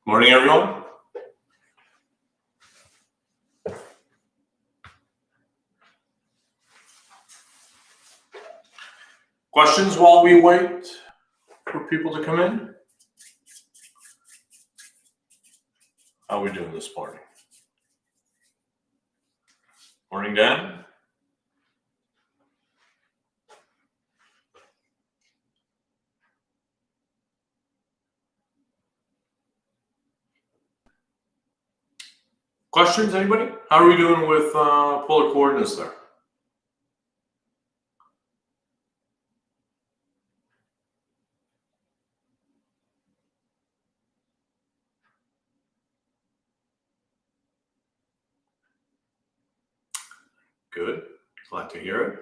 Morning, everyone. Questions while we wait for people to come in? How are we doing this morning? Morning, Dan. Questions, anybody? How are we doing with polar coordinates there? Good. Glad to hear it.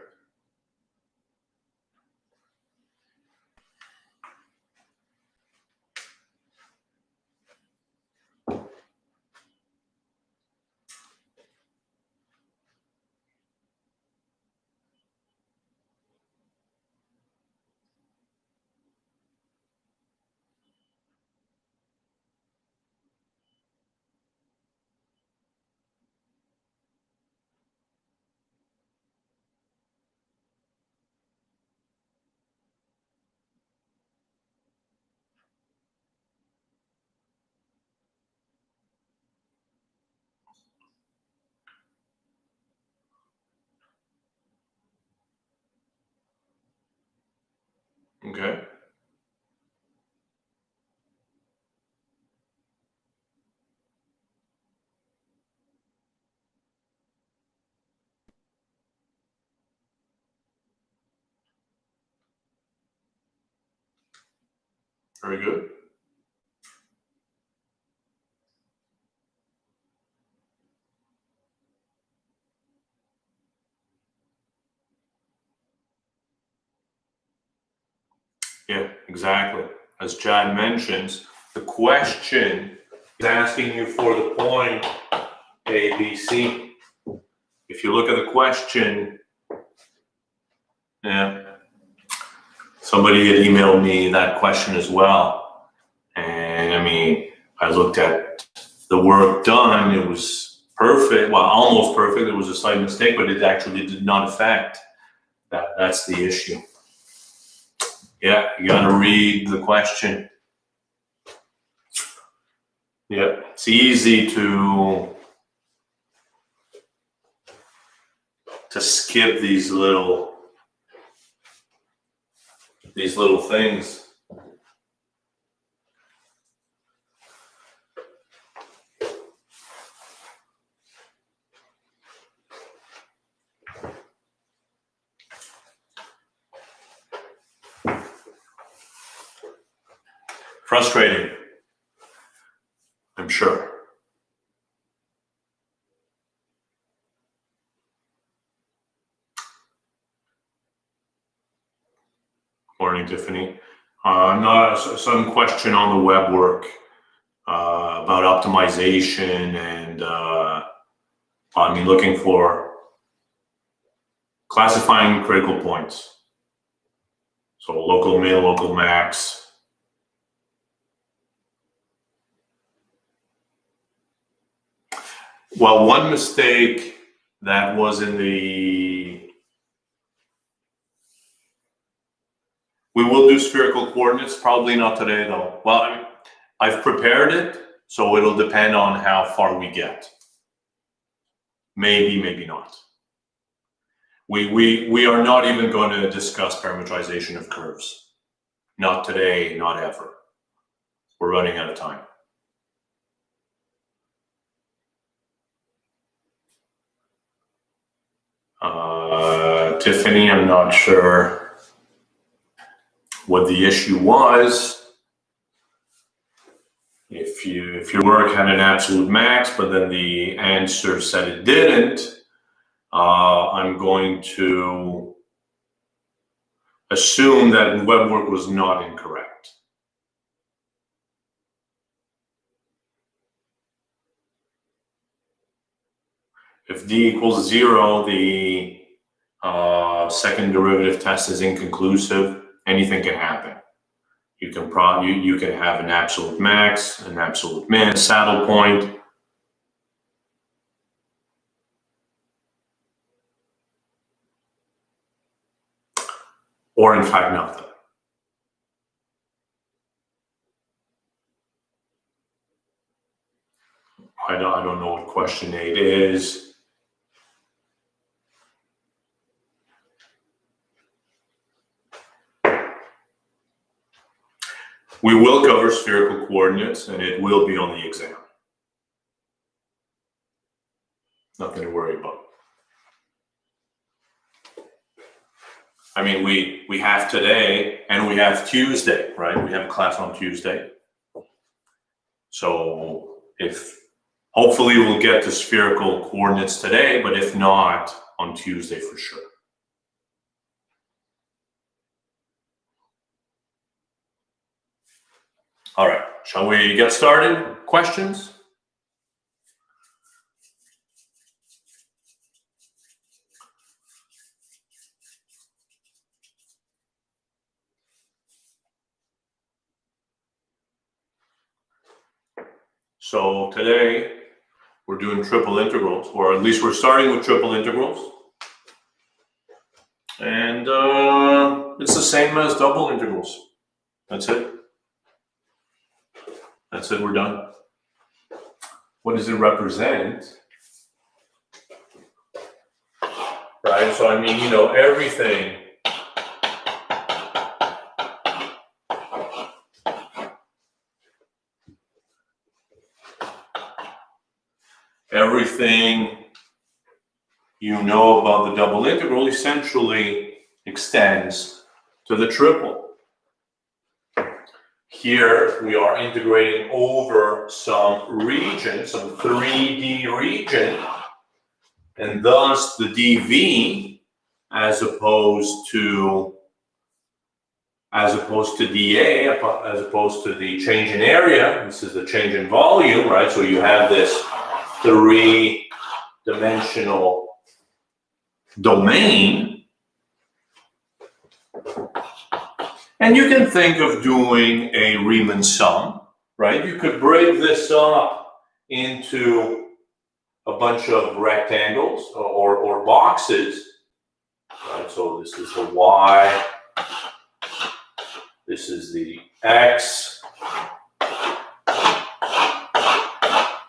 Okay. Very good. Yeah, exactly. As Chad mentions, the question is asking you for the point A, B, C. If you look at the question, yeah, somebody had emailed me that question as well. And I mean, I looked at the work done, it was perfect, well, almost perfect. It was a slight mistake, but it actually did not affect that. That's the issue. Yeah, you got to read the question. Yeah, it's easy to skip these little things. Frustrating, I'm sure. Morning, Tiffany. Some question on the web work about optimization and I mean, looking for classifying critical points. So local min, local max. Well, one mistake that was in the, we will do spherical coordinates, probably not today though. Well, I mean, I've prepared it, so it'll depend on how far we get. Maybe, maybe not. We are not even going to discuss parametrization of curves. Not today, not ever. We're running out of time. Tiffany, I'm not sure what the issue was. If your work had an absolute max, but then the answer said it didn't, I'm going to assume that web work was not incorrect. If d equals 0, the second derivative test is inconclusive. Anything can happen. You can you can have an absolute max, an absolute min, saddle point. Or in fact, nothing. I don't know what question 8 is. We will cover spherical coordinates, and it will be on the exam. Nothing to worry about. I mean, we have today and we have Tuesday, right? We have a class on Tuesday. So hopefully we'll get to spherical coordinates today, but if not, on Tuesday for sure. All right, shall we get started? Questions? So today we're doing triple integrals, or at least we're starting with triple integrals. And it's the same as double integrals. That's it. That's it, we're done. What does it represent? Right, so I mean, you know, everything you know about the double integral essentially extends to the triple. Here we are integrating over some region, some 3D region, and thus the dV as opposed to dA, as opposed to the change in area. This is the change in volume, right? So you have this 3-dimensional domain. And you can think of doing a Riemann sum, right? You could break this up into a bunch of rectangles or boxes, right? So this is the Y, this is the X,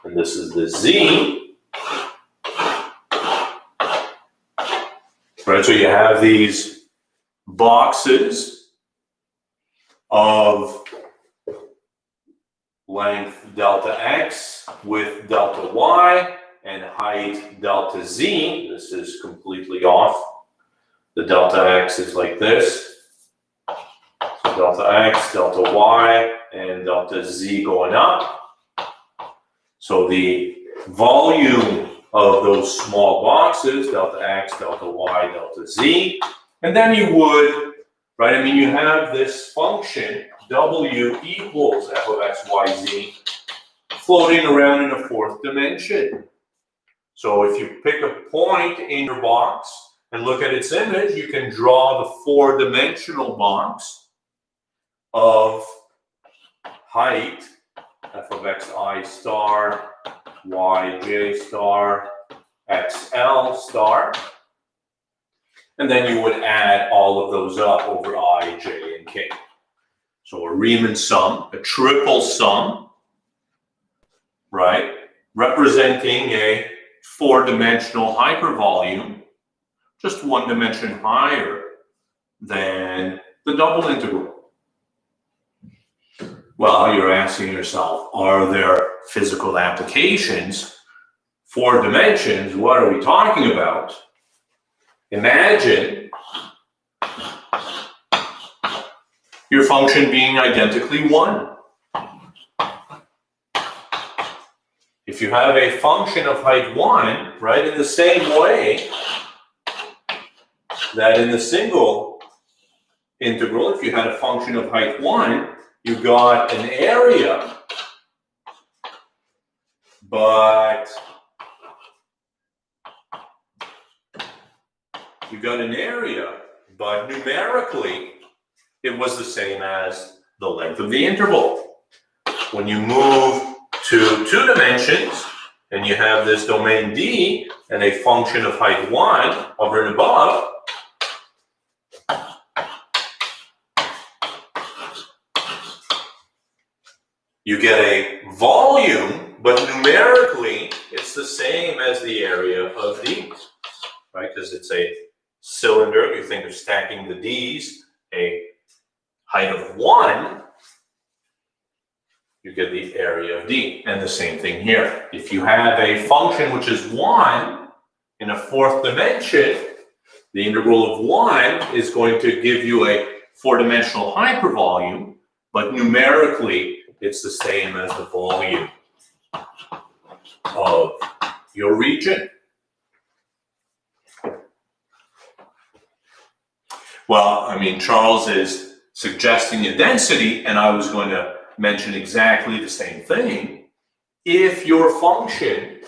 and this is the Z, right? So you have these boxes of length delta X with delta Y and height delta Z. This is completely off. The delta X is like this. So delta X, delta Y, and delta Z going up. So the volume of those small boxes, delta X, delta Y, delta Z, and then you would, right, I mean, you have this function, W equals f of x, y, z, floating around in a fourth dimension. So if you pick a point in your box and look at its image, you can draw the 4-dimensional box of height, f of x I star, y j star, x l star. And then you would add all of those up over I, j, and k. So a Riemann sum, a triple sum, right? Representing a 4-dimensional hypervolume, just 1 dimension higher than the double integral. Well, you're asking yourself, are there physical applications? 4 dimensions, what are we talking about? Imagine your function being identically 1. If you have a function of height 1, right, in the same way that in the single integral, if you had a function of height 1, you got an area, but you got an area, but numerically, it was the same as the length of the interval. When you move to 2 dimensions, and you have this domain D and a function of height 1 over and above, you get a volume, but numerically, it's the same as the area of D, right? Because it's a cylinder. You think of stacking the D's, a height of 1, you get the area of D. And the same thing here. If you have a function which is 1 in a 4th dimension, the integral of 1 is going to give you a 4-dimensional hypervolume, but numerically, it's the same as the volume of your region. Well, I mean, Charles is suggesting a density, and I was going to mention exactly the same thing. If your function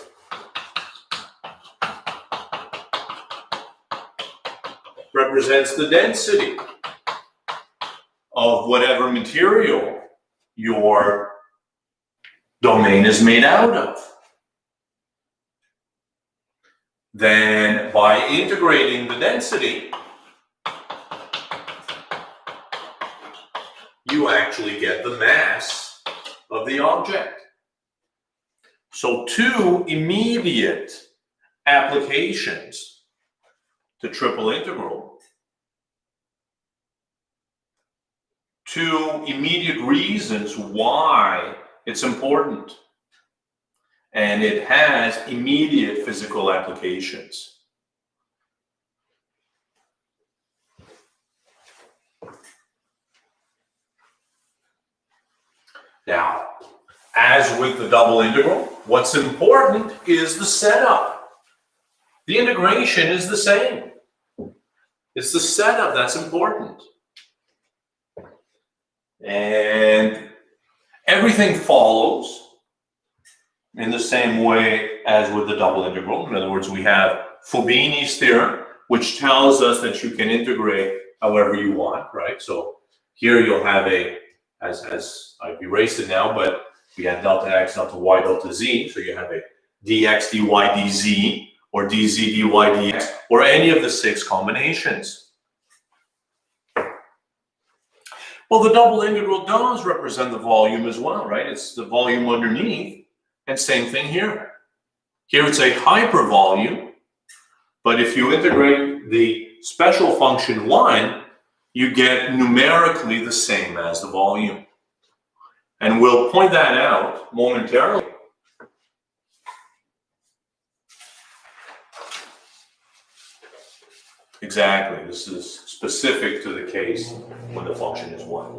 represents the density of whatever material your domain is made out of, then by integrating the density, you actually get the mass of the object. So 2 immediate applications to triple integral. 2 immediate reasons why it's important. And it has immediate physical applications. Now, as with the double integral, what's important is the setup. The integration is the same. It's the setup that's important. And everything follows in the same way as with the double integral. In other words, we have Fubini's theorem, which tells us that you can integrate however you want, right? So here you'll have a, as I've erased it now, but we have delta x, delta y, delta z. So you have a dx, dy, dz, or dz, dy, dx, or any of the 6 combinations. Well, the double integral does represent the volume as well, right? It's the volume underneath, and same thing here. Here it's a hypervolume, but if you integrate the special function 1, you get numerically the same as the volume. And we'll point that out momentarily. Exactly, this is specific to the case when the function is 1.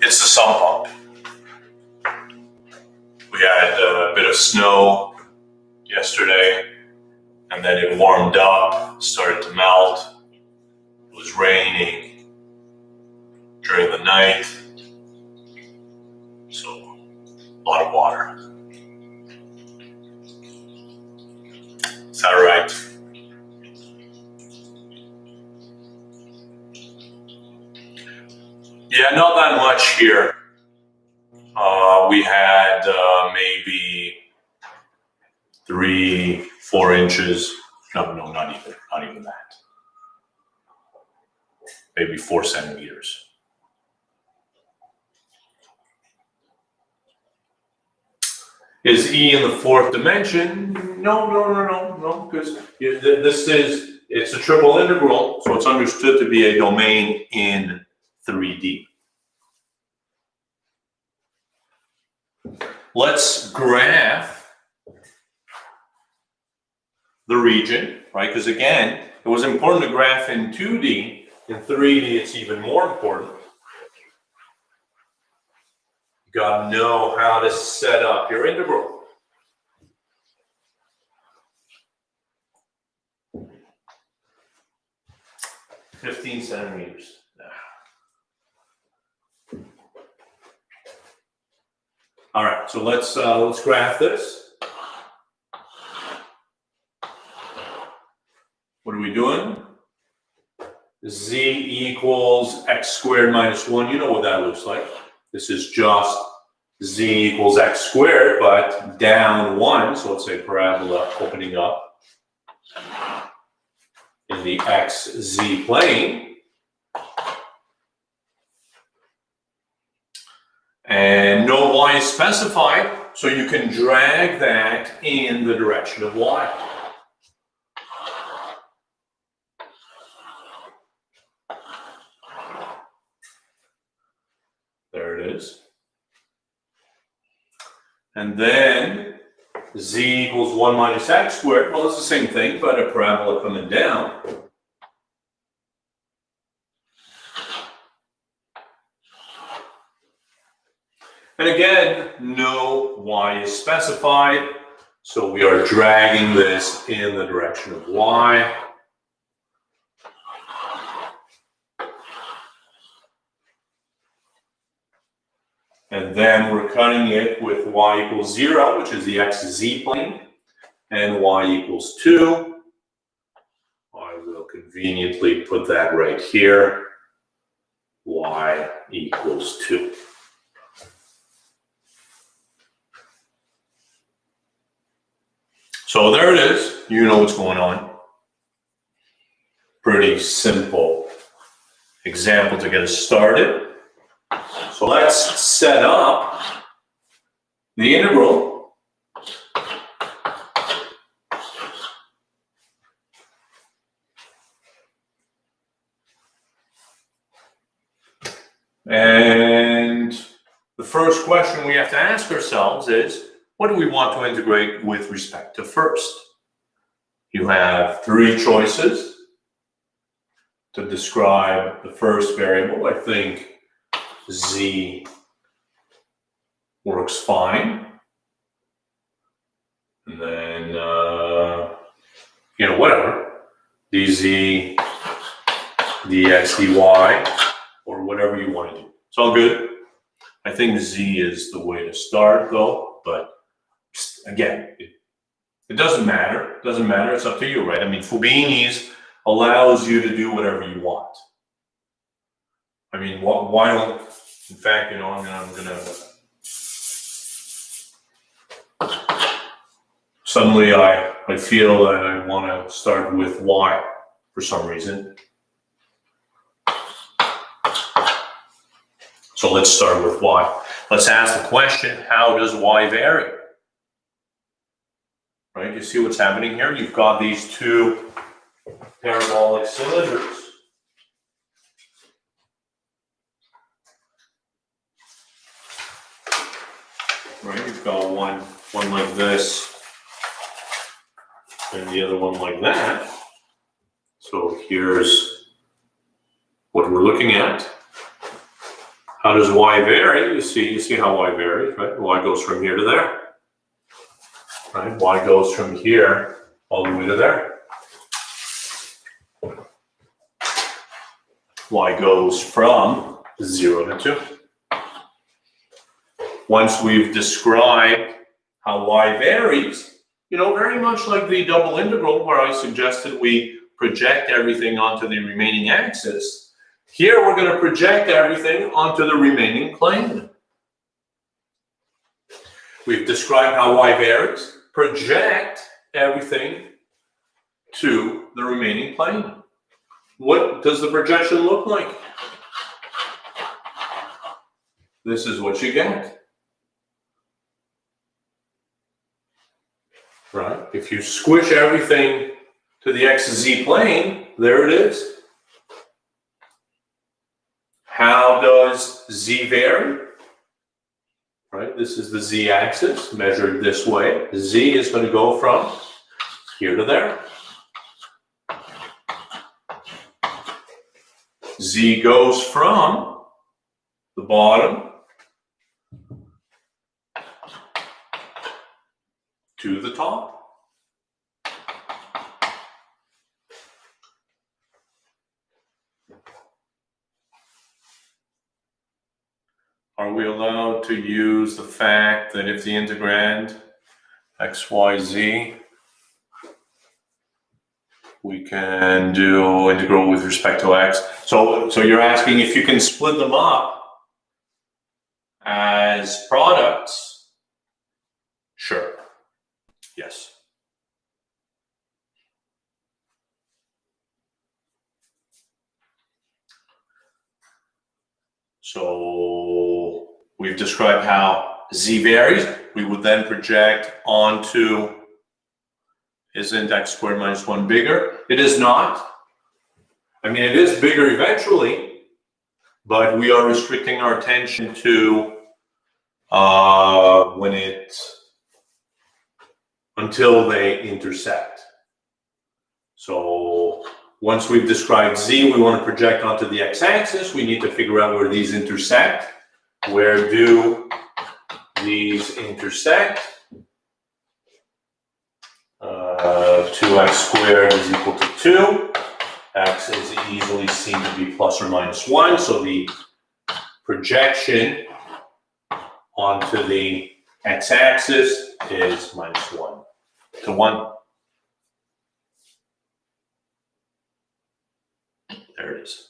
It's the sump pump. We had a bit of snow yesterday, and then it warmed up, started to melt. It was raining during the night, so a lot of water. Is that right? Yeah, not that much here. We had maybe 3-4 inches. No, not even that. Maybe 4 centimeters. Is E in the 4th dimension? No, because it's a triple integral, so it's understood to be a domain in 3D. let's graph the region, right? Because again, it was important to graph in 2D. In 3D, it's even more important. You got to know how to set up your integral. "15 centimeters. All right, so let's graph this. What are we doing? Z equals x squared minus 1. You know what that looks like. This is just z equals x squared, but down 1. So let's say parabola opening up in the xz plane. And no y is specified, so you can drag that in the direction of y. There it is. And then z equals 1 minus x squared. Well, it's the same thing, but a parabola coming down. And again, no y is specified, so we are dragging this in the direction of y. And then we're cutting it with y equals 0, which is the xz plane, and y equals 2. I will conveniently put that right here. Y equals 2. So there it is. You know what's going on. Pretty simple example to get us started. So let's set up the integral. And the first question we have to ask ourselves is, what do we want to integrate with respect to first? You have 3 choices to describe the first variable. I think z works fine. And then, whatever. dz, dx, dy, or whatever you want to do. It's all good. I think z is the way to start, though. But again, it doesn't matter. It doesn't matter. It's up to you, right? I mean, Fubini's allows you to do whatever you want. I mean, why don't, in fact, I'm gonna suddenly I feel that I want to start with y for some reason. So let's start with y. Let's ask the question, how does y vary? Right, you see what's happening here? You've got these 2 parabolic cylinders. Right, you've got one like this, and the other one like that. So here's what we're looking at. How does y vary? You see how y varies, right? Y goes from here to there. Right? Y goes from here all the way to there. Y goes from 0 to 2. Once we've described how y varies, very much like the double integral where I suggested we project everything onto the remaining axis, here we're going to project everything onto the remaining plane. We've described how y varies. Project everything to the remaining plane. What does the projection look like? This is what you get. Right? If you squish everything to the xz plane, there it is. How does z vary? right? This is the z-axis measured this way. Z is going to go from here to there. Z goes from the bottom to the top. Are we allowed to use the fact that if the integrand x, y, z, we can do integral with respect to x? So you're asking if you can split them up as products? Sure. Yes. So we've described how z varies. We would then project onto, isn't x squared minus 1 bigger? It is not. I mean, it is bigger eventually, but we are restricting our attention to until they intersect. So once we've described z, we want to project onto the x-axis. We need to figure out where these intersect. Where do these intersect? 2x squared is equal to 2. X is easily seen to be plus or minus 1. So the projection onto the x-axis is minus 1 to 1. There it is.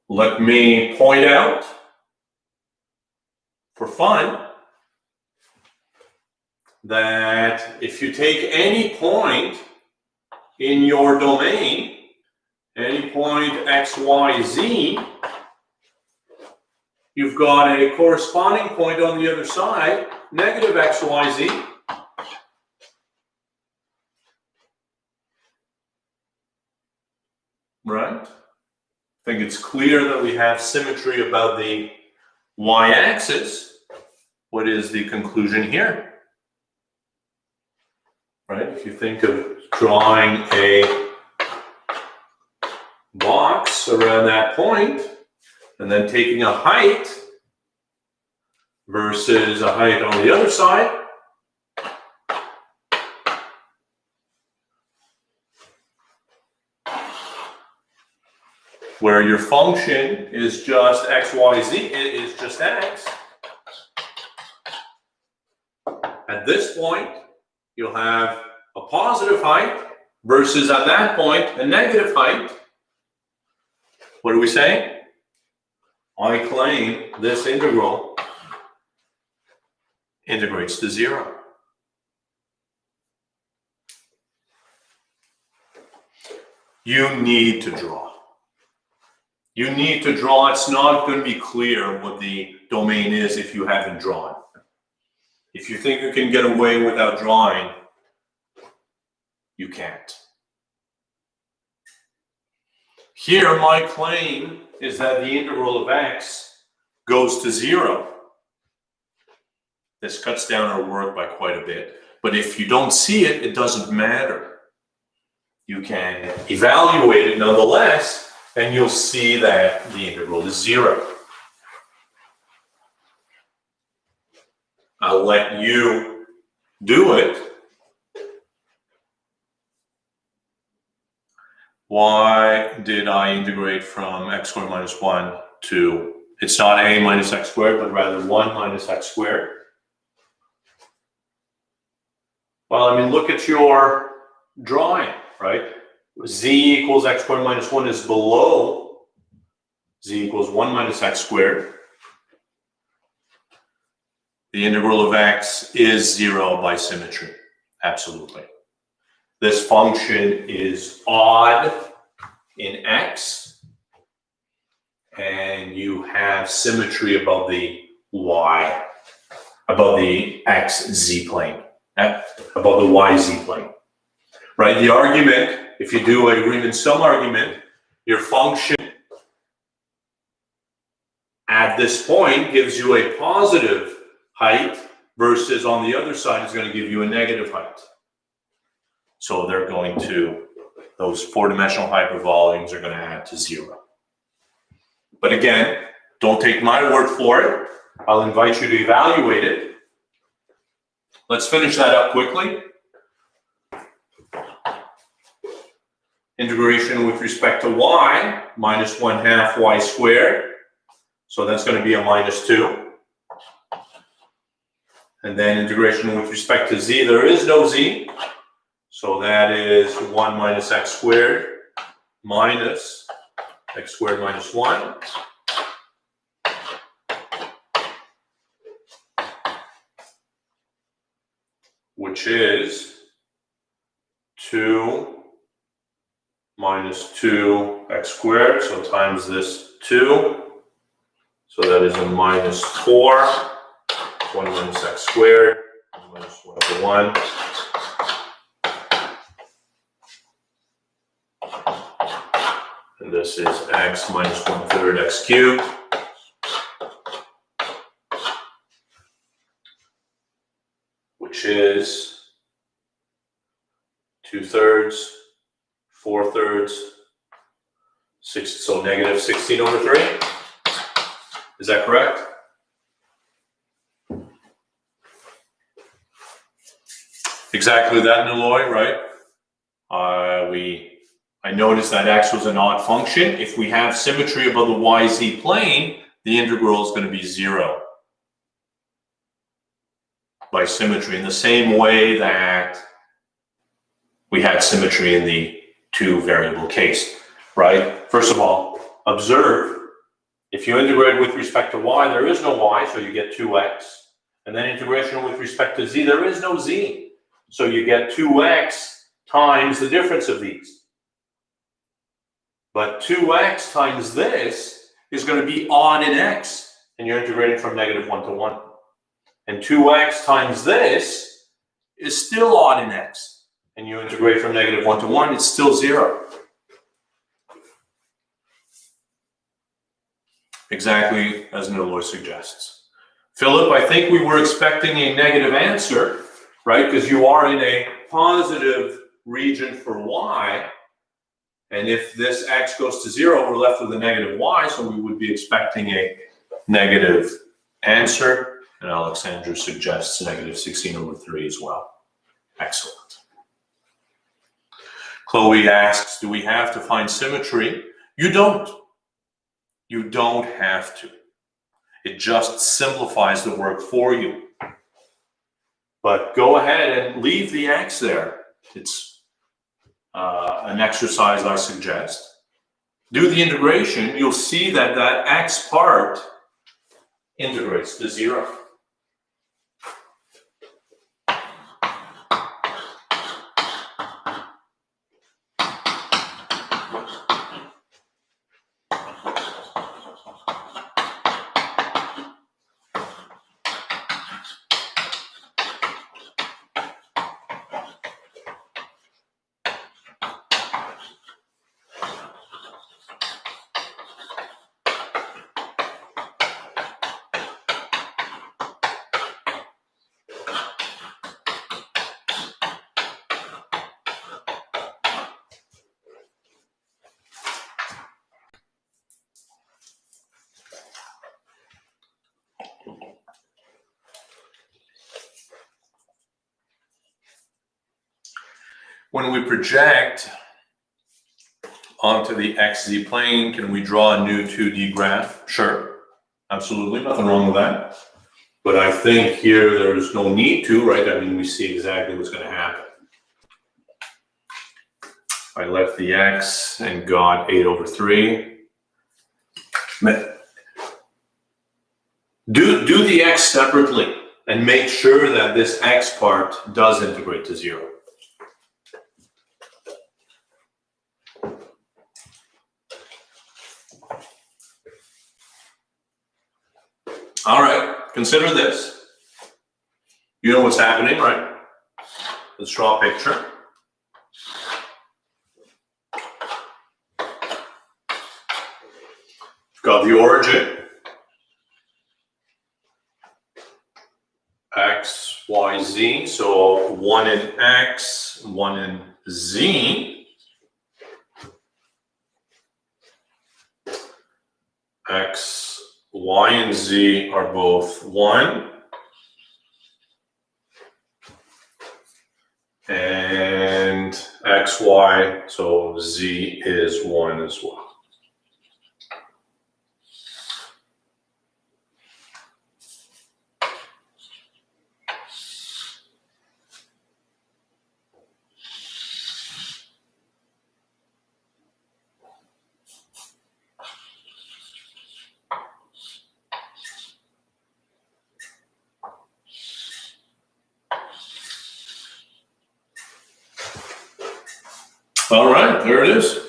Let me point out, for fun, that if you take any point in your domain, any point x, y, z, you've got a corresponding point on the other side, negative x, y, z. Right? I think it's clear that we have symmetry about the y-axis. What is the conclusion here? Right? If you think of drawing a box around that point and then taking a height versus a height on the other side, where your function is just x, y, z, it is just x. At this point, you'll have a positive height versus at that point, a negative height. What do we say? I claim this integral integrates to 0. You need to draw. You need to draw. It's not going to be clear what the domain is if you haven't drawn. If you think you can get away without drawing, you can't. Here, my claim is that the integral of x goes to 0. This cuts down our work by quite a bit. But if you don't see it, it doesn't matter. You can evaluate it nonetheless, and you'll see that the integral is 0. I'll let you do it. Why did I integrate from x squared minus 1 to, it's not a minus x squared, but rather 1 minus x squared? Well, I mean, look at your drawing, right? Z equals x squared minus 1 is below z equals 1 minus x squared. The integral of x is 0 by symmetry. Absolutely. This function is odd in x, and you have symmetry above the y, above the x-z plane, above the y-z plane. Right? The argument, if you do a Riemann sum argument, your function this point gives you a positive height versus on the other side is going to give you a negative height. So they're going to, those four-dimensional hypervolumes are going to add to 0. But again, don't take my word for it. I'll invite you to evaluate it. Let's finish that up quickly. Integration with respect to y, minus 1/2 y squared. So that's going to be a minus 2. And then integration with respect to z, there is no z. So that is 1 minus x squared minus x squared minus 1. Which is 2 minus 2x squared, so times this 2. So that is a minus 4, 1 minus x squared, minus 1 over 1. And this is x minus 1/3 x cubed. Which is 2/3, 4/3, 6, so negative 16 over 3. Is that correct? Exactly that, Niloy, right? I noticed that x was an odd function. If we have symmetry above the yz plane, the integral is going to be 0. By symmetry, in the same way that we had symmetry in the two variable case, right? First of all, observe, if you integrate with respect to y, there is no y, so you get 2x. And then integration with respect to z, there is no z. So you get 2x times the difference of these. But 2x times this is going to be odd in x, and you're integrating from -1 to 1. And 2x times this is still odd in x. And you integrate from -1 to 1, it's still 0. Exactly as Niloy suggests. Philip, I think we were expecting a negative answer, right? Because you are in a positive region for y. And if this x goes to 0, we're left with a negative y, so we would be expecting a negative answer. And Alexandra suggests negative 16 over 3 as well. Excellent. Chloe asks, do we have to find symmetry? You don't. You don't have to. It just simplifies the work for you. But go ahead and leave the x there. It's an exercise I suggest. Do the integration. You'll see that that x part integrates to 0. When we project onto the xz plane, can we draw a new 2D graph? Sure, absolutely, nothing wrong with that. But I think here there's no need to, right? I mean, we see exactly what's going to happen. I left the x and got 8 over 3. Do the x separately and make sure that this x part does integrate to 0. All right, consider this. You know what's happening, right? Let's draw a picture. We've got the origin. y, z. So 1 in x, 1 in z. X, y, and z are both 1. And x, y, so z is 1 as well. All right, there it is.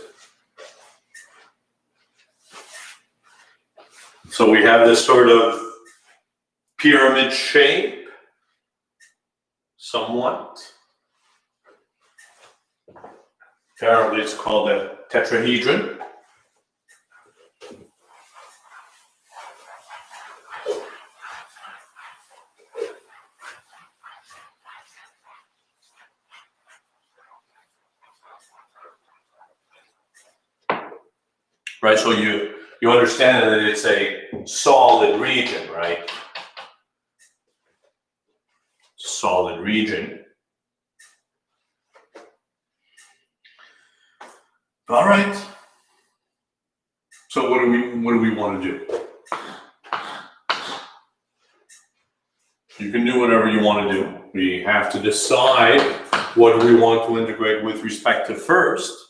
So we have this sort of pyramid shape, somewhat. Apparently it's called a tetrahedron. Right, so you understand that it's a solid region, right? Solid region. All right. So what do we want to do? You can do whatever you want to do. We have to decide what we want to integrate with respect to first.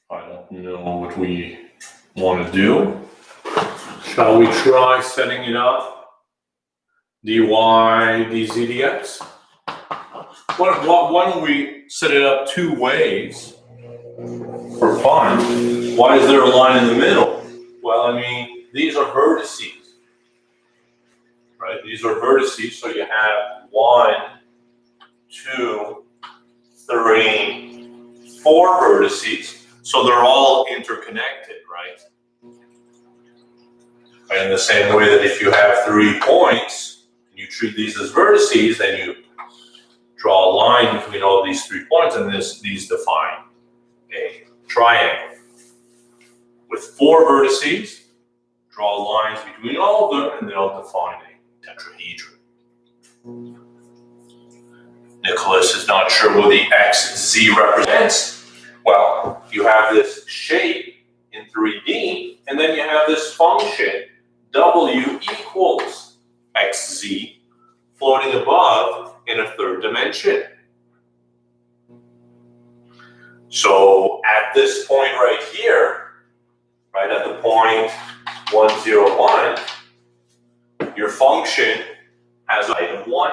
I don't know what we want to do. Shall we try setting it up? dy, dz, dx? Why don't we set it up two ways for fun? Why is there a line in the middle? Well, I mean, these are vertices, right? These are vertices, so you have 1, 2, 3, 4 vertices. So they're all interconnected, right? And in the same way that if you have 3 points, and you treat these as vertices, then you draw a line between all these 3 points, and these define a triangle. With 4 vertices, draw lines between all of them, and they'll define a tetrahedron. Nicholas is not sure what the xz represents. Well, you have this shape in 3D, and then you have this function w equals xz floating above in a 3rd dimension. So at this point right here, right at the point 1, 0, 1, your function has a height of 1.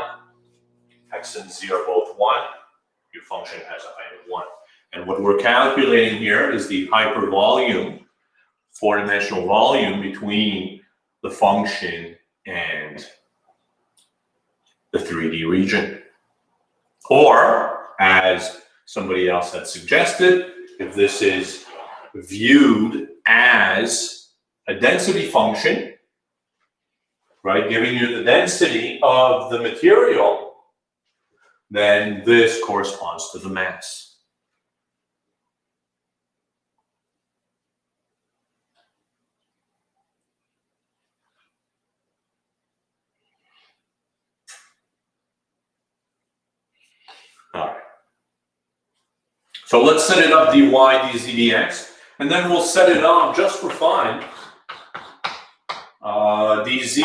X and z are both 1. Your function has a height of 1. And what we're calculating here is the hypervolume, 4-dimensional volume between the function and the 3D region. Or, as somebody else had suggested, if this is viewed as a density function, right, giving you the density of the material, then this corresponds to the mass. All right. So let's set it up dy, dz, dx, and then we'll set it up just for fun, dz,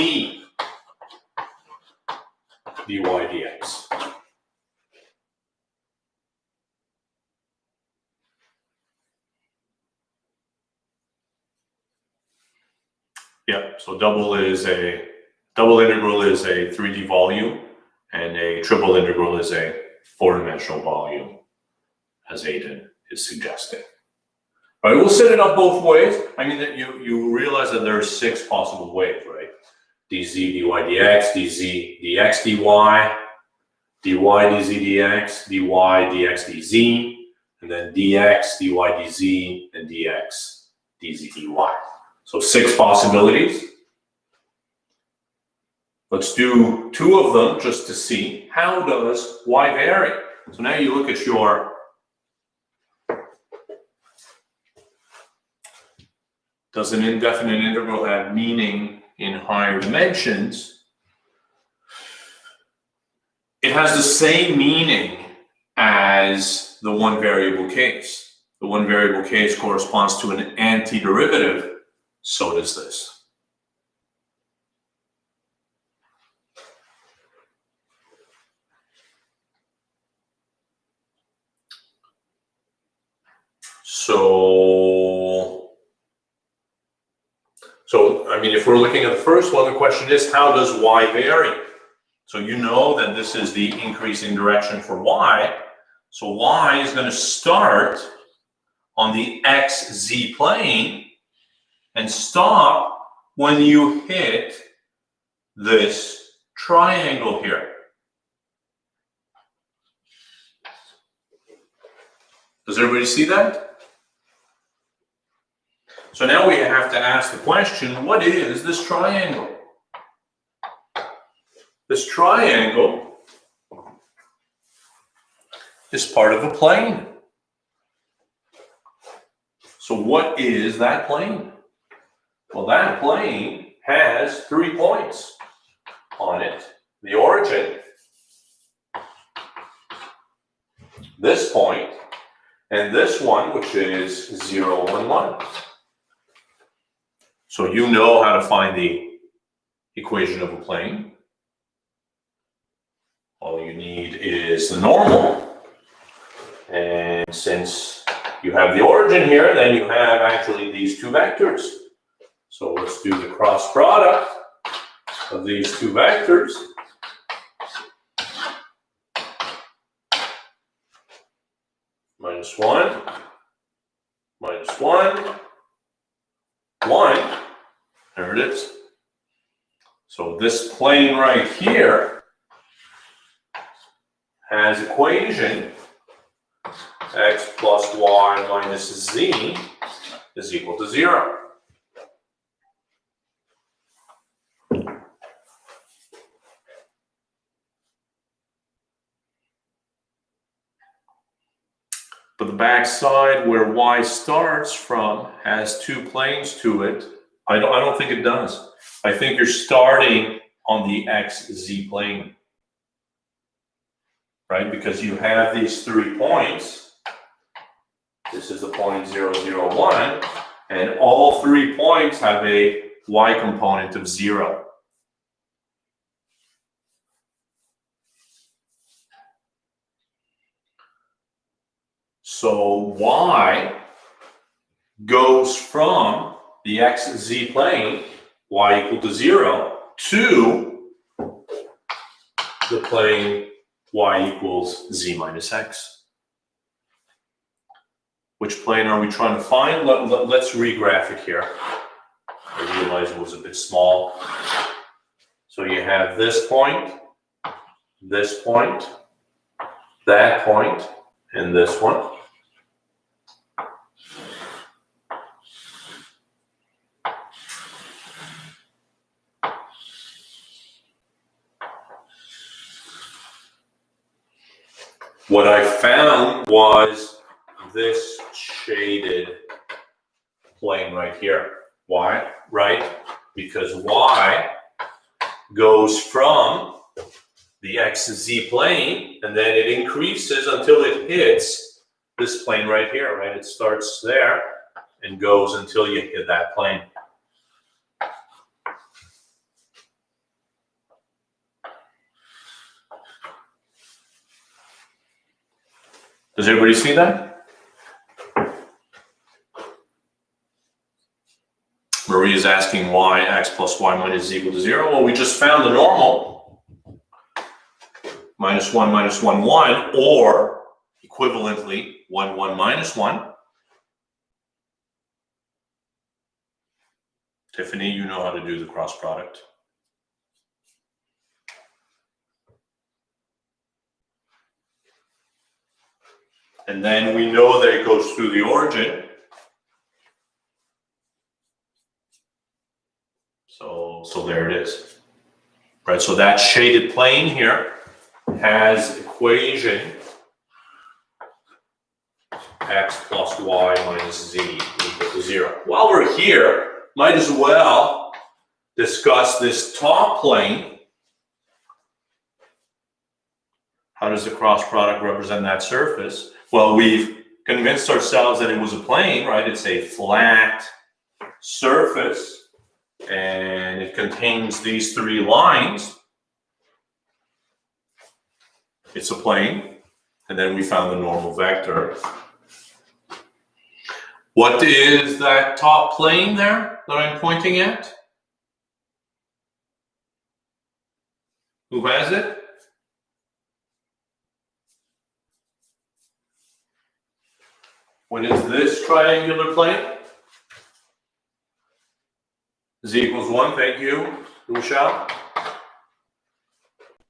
dy, dx. Yeah, so double integral is a 3D volume, and a triple integral is a 4-dimensional volume, as Aidan is suggesting. All right, we'll set it up both ways. I mean, that you realize that there are 6 possible ways, right? dz, dy, dx, dz, dx, dy, dy, dz, dx, dy, dx, dz, and then dx, dy, dz, and dx, dz, dy. So 6 possibilities. Let's do two of them just to see how does y vary. So now you look at your does an indefinite integral have meaning in higher dimensions? It has the same meaning as the one variable case. The one variable case corresponds to an antiderivative, so does this. So I mean, if we're looking at the first one, the question is, how does y vary? So you know that this is the increasing direction for y. So y is going to start on the xz plane and stop when you hit this triangle here. Does everybody see that? So now we have to ask the question, what is this triangle? This triangle is part of a plane. So what is that plane? Well, that plane has 3 points on it. The origin, this point, and this one, which is 0, 1, 1. So you know how to find the equation of a plane. All you need is the normal. And since you have the origin here, then you have actually these two vectors. So let's do the cross product of these two vectors. Minus 1, minus 1, 1. There it is. So this plane right here has equation x plus y minus z is equal to 0. But the back side where y starts from has 2 planes to it. I don't think it does. I think you're starting on the xz plane, right? Because you have these 3 points. This is the point 0, 0, 1, and all 3 points have a y component of 0. So y goes from the xz plane, y equal to 0, to the plane y equals z minus x. Which plane are we trying to find? Let's regraph it here. I realized it was a bit small. So you have this point, that point, and this one. What I found was this shaded plane right here. Why? Right? Because y goes from the xz plane, and then it increases until it hits this plane right here, right? It starts there and goes until you hit that plane. Does everybody see that? Marie is asking why x plus y minus z equal to 0. Well, we just found the normal. Minus 1, 1, or equivalently 1, 1, minus 1. Tiffany, you know how to do the cross product. And then we know that it goes through the origin. So there it is. right? So that shaded plane here has equation x plus y minus z equal to 0. While we're here, might as well discuss this top plane. How does the cross product represent that surface? Well, we've convinced ourselves that it was a plane, right? It's a flat surface, and it contains these three lines. It's a plane, and then we found the normal vector. What is that top plane there that I'm pointing at? Who has it? What is this triangular plane? Z equals 1, thank you, Lucia.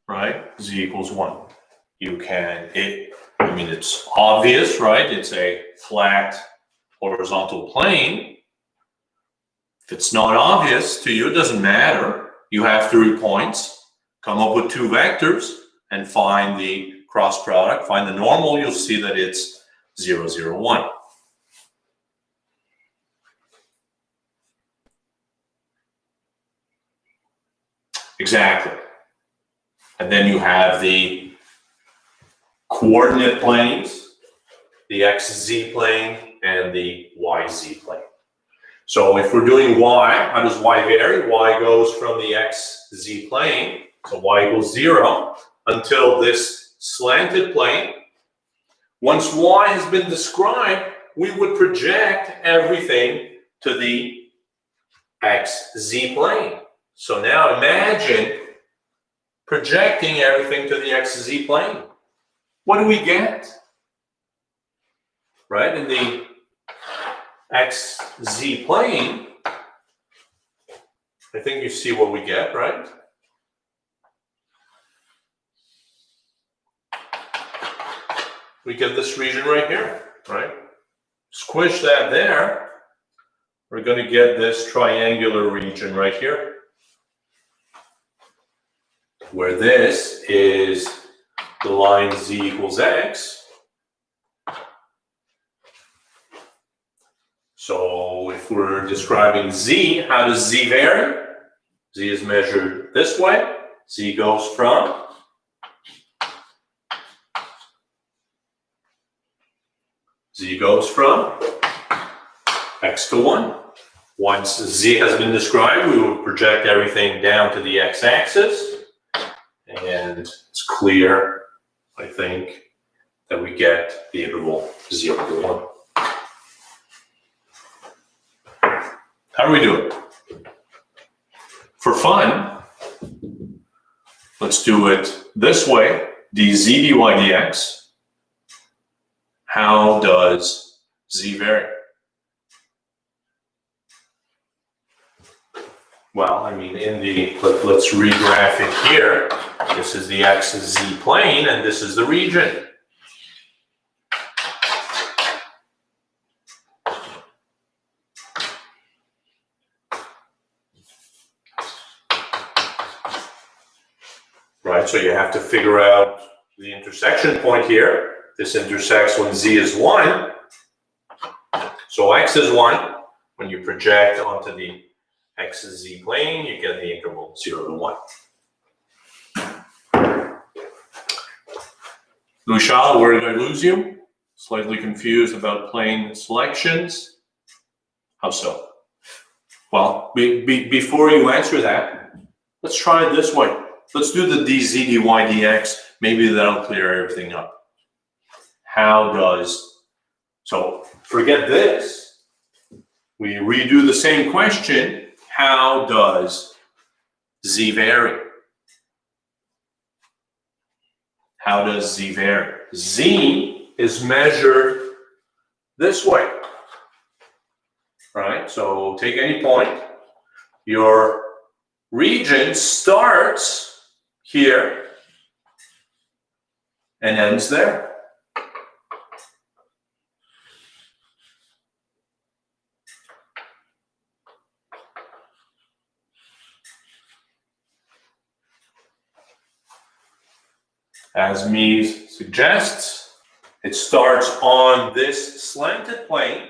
Right, Z equals 1. You can, it's obvious, right? It's a flat horizontal plane. If it's not obvious to you, it doesn't matter. You have 3 points, come up with 2 vectors, and find the cross product, find the normal, you'll see that it's 0, 0, 1. Exactly. And then you have the coordinate planes, the XZ plane and the YZ plane. So if we're doing Y, how does Y vary? Y goes from the XZ plane, so Y equals 0, until this slanted plane. Once Y has been described, we would project everything to the XZ plane. So now imagine projecting everything to the XZ plane. What do we get? Right, in the XZ plane, I think you see what we get, right? We get this region right here, right? Squish that there, we're going to get this triangular region right here, where this is the line z equals x. So if we're describing z, how does z vary? Z is measured this way. Z goes from x to 1. Once z has been described, we will project everything down to the x-axis. And it's clear, I think, that we get the interval 0 to 1. How do we do it? For fun, let's do it this way, dz dy dx. How does z vary? Well, I mean, let's regraph it here. This is the xz plane, and this is the region. Right, so you have to figure out the intersection point here. This intersects when z is 1. So x is 1. When you project onto the xz plane, you get the interval 0 to 1. Lucia, where did I lose you? Slightly confused about plane selections. How so? Well, before you answer that, let's try it this way. Let's do the dz dy dx. Maybe that'll clear everything up. So forget this. We redo the same question. How does z vary? How does z vary? Z is measured this way, right? So take any point. Your region starts here and ends there. As Mies suggests, it starts on this slanted plane,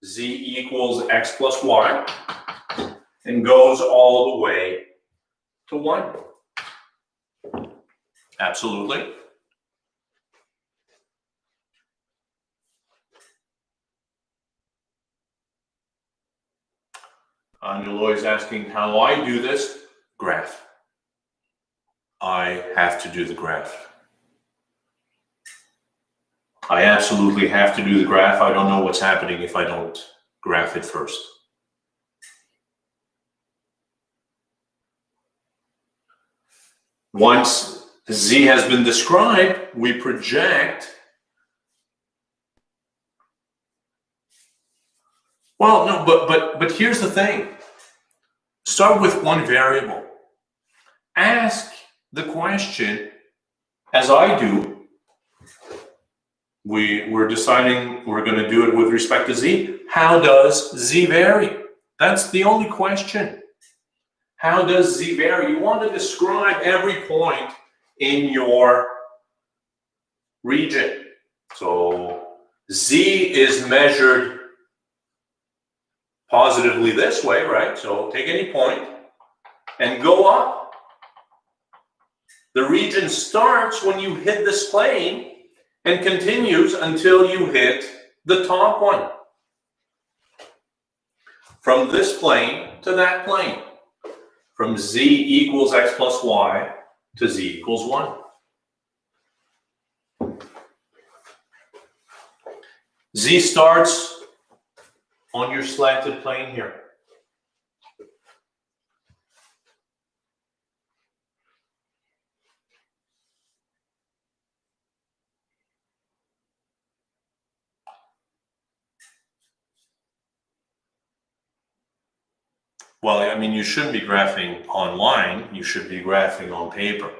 z equals x plus y, and goes all the way to 1. Absolutely. Angelo is asking how I do this. Graph. I have to do the graph. I absolutely have to do the graph. I don't know what's happening if I don't graph it first. Once z has been described, we project. Well, no, but here's the thing. Start with one variable. Ask the question, as I do. We're deciding we're going to do it with respect to z. How does z vary? That's the only question. How does z vary? You want to describe every point in your region. So z is measured positively this way, right? So take any point and go up. The region starts when you hit this plane and continues until you hit the top one. From this plane to that plane. From z equals x plus y to z equals 1. Z starts on your slanted plane here. Well, I mean, you shouldn't be graphing online, you should be graphing on paper.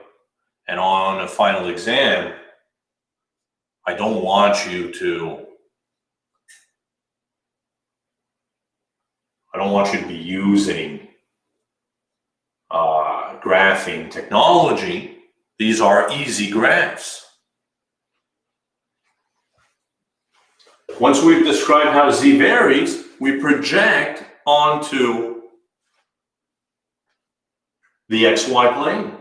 And on a final exam, I don't want you to be using graphing technology. These are easy graphs. Once we've described how z varies, we project onto the xy plane,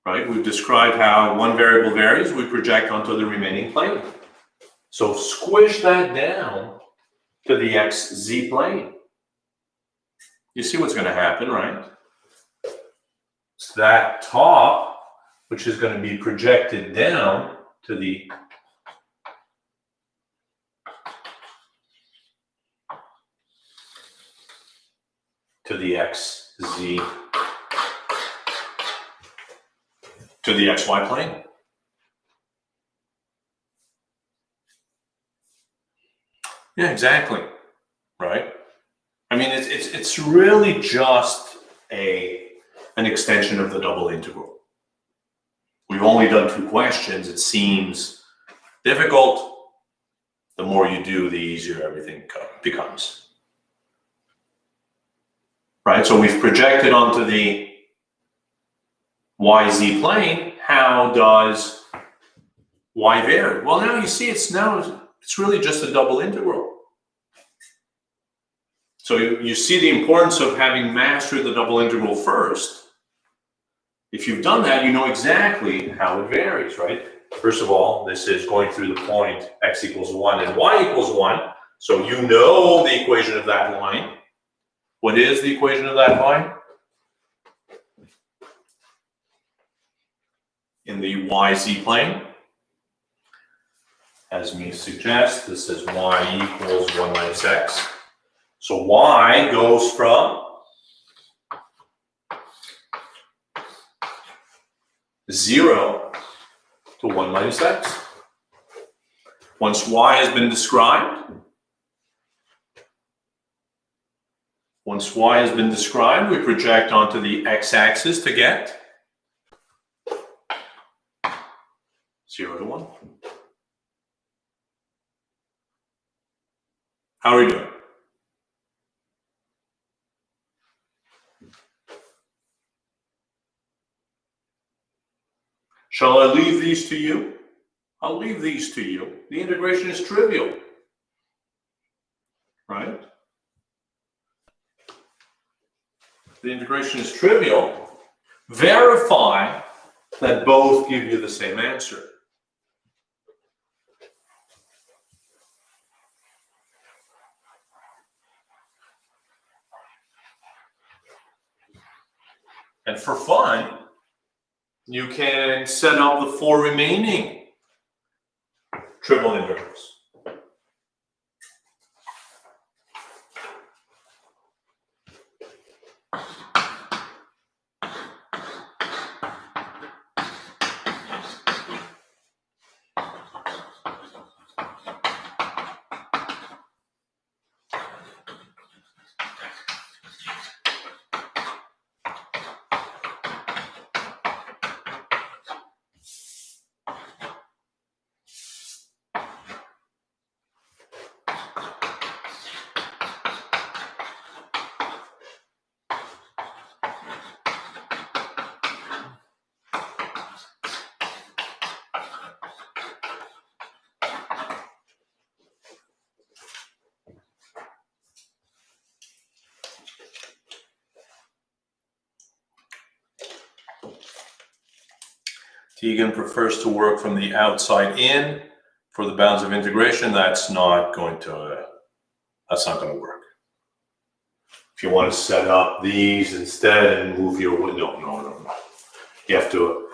right? We've described how one variable varies, we project onto the remaining plane. So squish that down to the xz plane. You see what's going to happen, right? It's that top, which is going to be projected down to the xz, to the xy plane. Yeah, exactly. Right? I mean, it's really just an extension of the double integral. We've only done 2 questions. It seems difficult. The more you do, the easier everything becomes. Right? So we've projected onto the yz plane. How does y vary? Well, now you see it's really just a double integral. So you see the importance of having mastered the double integral first. If you've done that, you know exactly how it varies, right? First of all, this is going through the point x equals 1 and y equals 1. So you know the equation of that line. What is the equation of that line? In the yz plane, as me suggests, this is y equals 1 minus x. So y goes from 0 to 1 minus x. Once y has been described, we project onto the x-axis to get 0 to 1. How are we doing? Shall I leave these to you? I'll leave these to you. The integration is trivial, right? The integration is trivial. Verify that both give you the same answer. And for fun, you can set up the 4 remaining triple integrals. Tegan prefers to work from the outside in for the bounds of integration. That's not going to work. If you want to set up these instead and move your window, no. You have to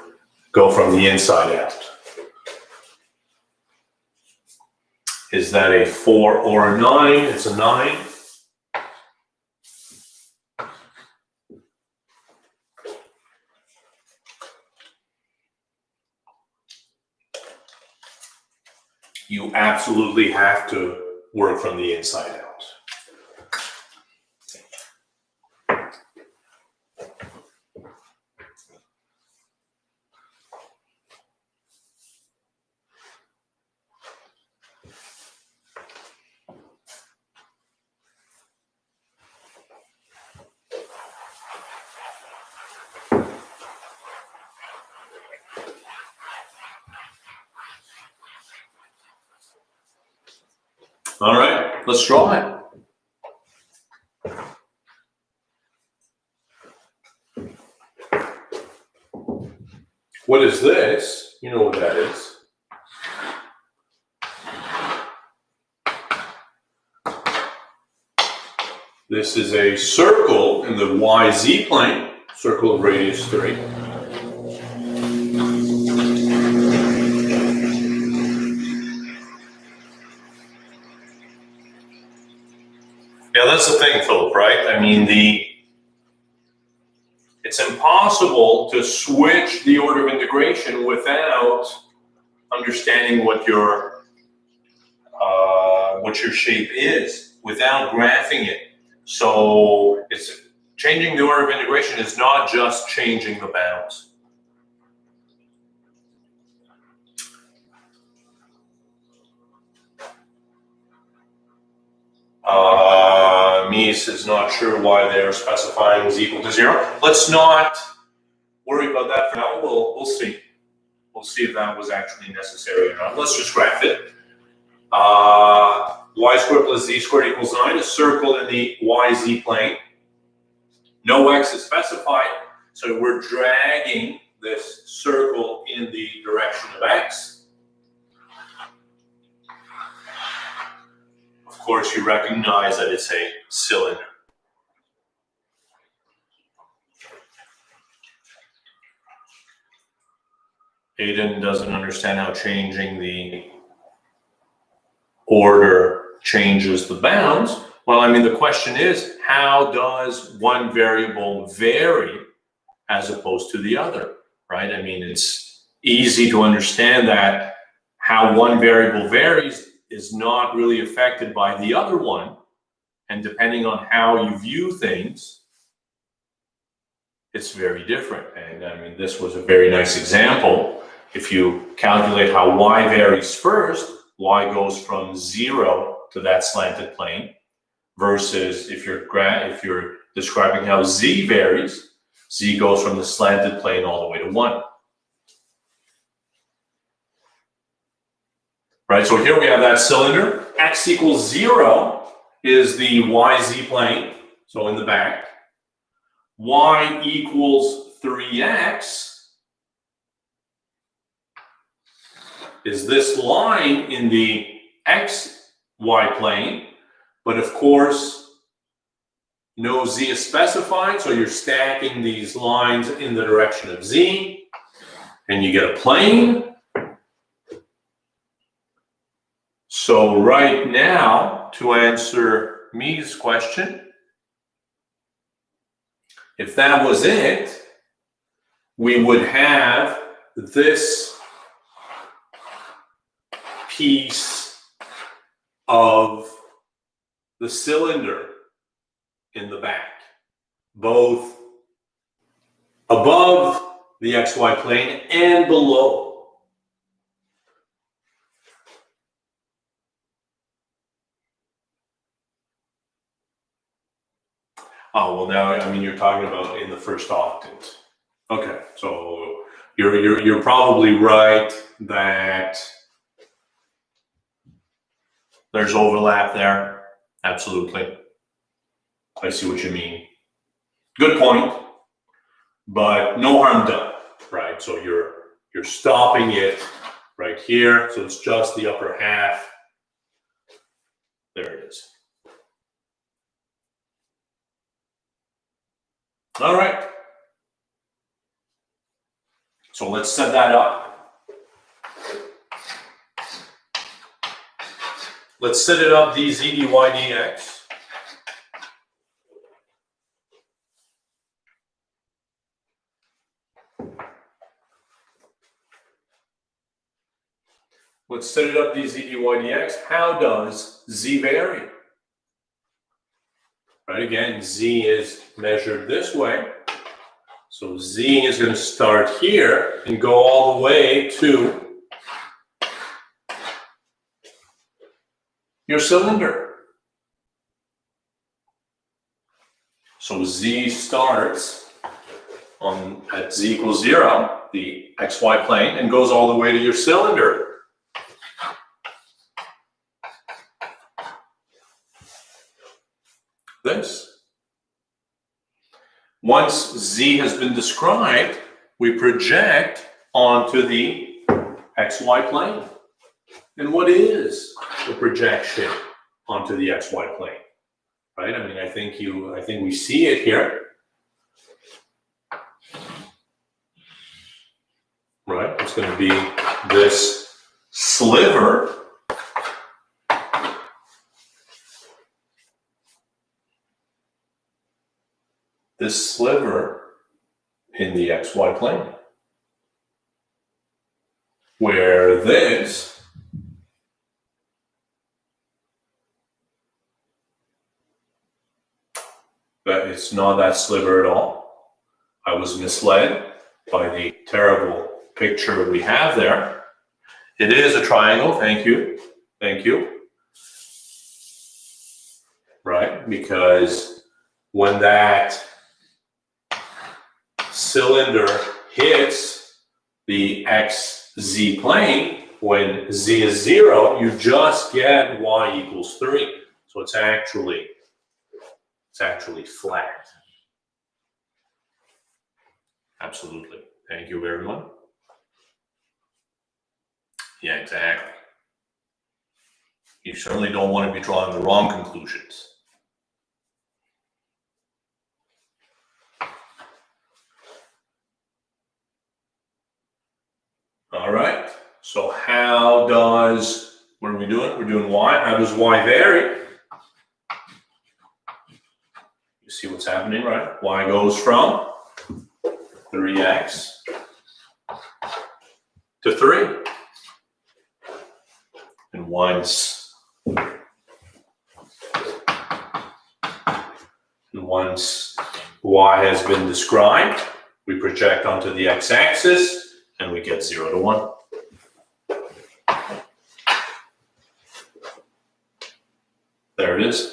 go from the inside out. Is that a 4 or a 9? It's a 9. You absolutely have to work from the inside out. All right, let's draw it. What is this? You know what that is. This is a circle in the YZ plane, circle of radius 3. Yeah, that's the thing, Philip, right? I mean, it's impossible to switch the order of integration without understanding what your shape is, without graphing it. So it's changing the order of integration is not just changing the bounds. Mies is not sure why they're specifying is equal to 0. Let's not worry about that for now. We'll see. We'll see if that was actually necessary or not. Let's just graph it. Y squared plus z squared equals 9, a circle in the YZ plane. No x is specified, so we're dragging this circle in the direction of x. Of course, you recognize that it's a cylinder. Aiden doesn't understand how changing the order changes the bounds. Well, I mean, the question is, how does one variable vary as opposed to the other, right? I mean, it's easy to understand that how one variable varies is not really affected by the other one. And depending on how you view things, it's very different. And I mean, this was a very nice example. If you calculate how y varies first, y goes from 0 to that slanted plane, versus if you're describing how z varies, z goes from the slanted plane all the way to 1. right? So here we have that cylinder. X equals 0 is the YZ plane, so in the back. Y equals 3x is this line in the XY plane, but of course, no Z is specified, so you're stacking these lines in the direction of Z, and you get a plane. So right now, to answer me's question, if that was it, we would have this piece of the cylinder in the back, both above the XY plane and below. Oh, well now, I mean, you're talking about in the first octant. Okay, so you're probably right that there's overlap there. Absolutely. I see what you mean. Good point, but no harm done, right? So you're stopping it right here, so it's just the upper half. There it is. All right. So let's set that up. Let's set it up dz dy dx. Let's set it up dz dy dx. How does z vary? Right, again, z is measured this way. So z is going to start here and go all the way to your cylinder. So z starts at z equals 0, the xy plane, and goes all the way to your cylinder. This. Once z has been described, we project onto the xy plane. And what is the projection onto the xy plane? Right? I mean, I think we see it here. Right? It's going to be this sliver. This sliver in the xy plane, where this but it's not that sliver at all. I was misled by the terrible picture we have there. It is a triangle, thank you. Thank you. Right, because when that cylinder hits the xz plane, when z is 0, you just get y equals 3. So it's actually flat. Absolutely. Thank you, everyone. Yeah, exactly. You certainly don't want to be drawing the wrong conclusions. All right. So how does, what are we doing? We're doing y. How does y vary? You see what's happening, right? Y goes from 3x to 3. And once y has been described, we project onto the x-axis and we get 0 to 1. There it is.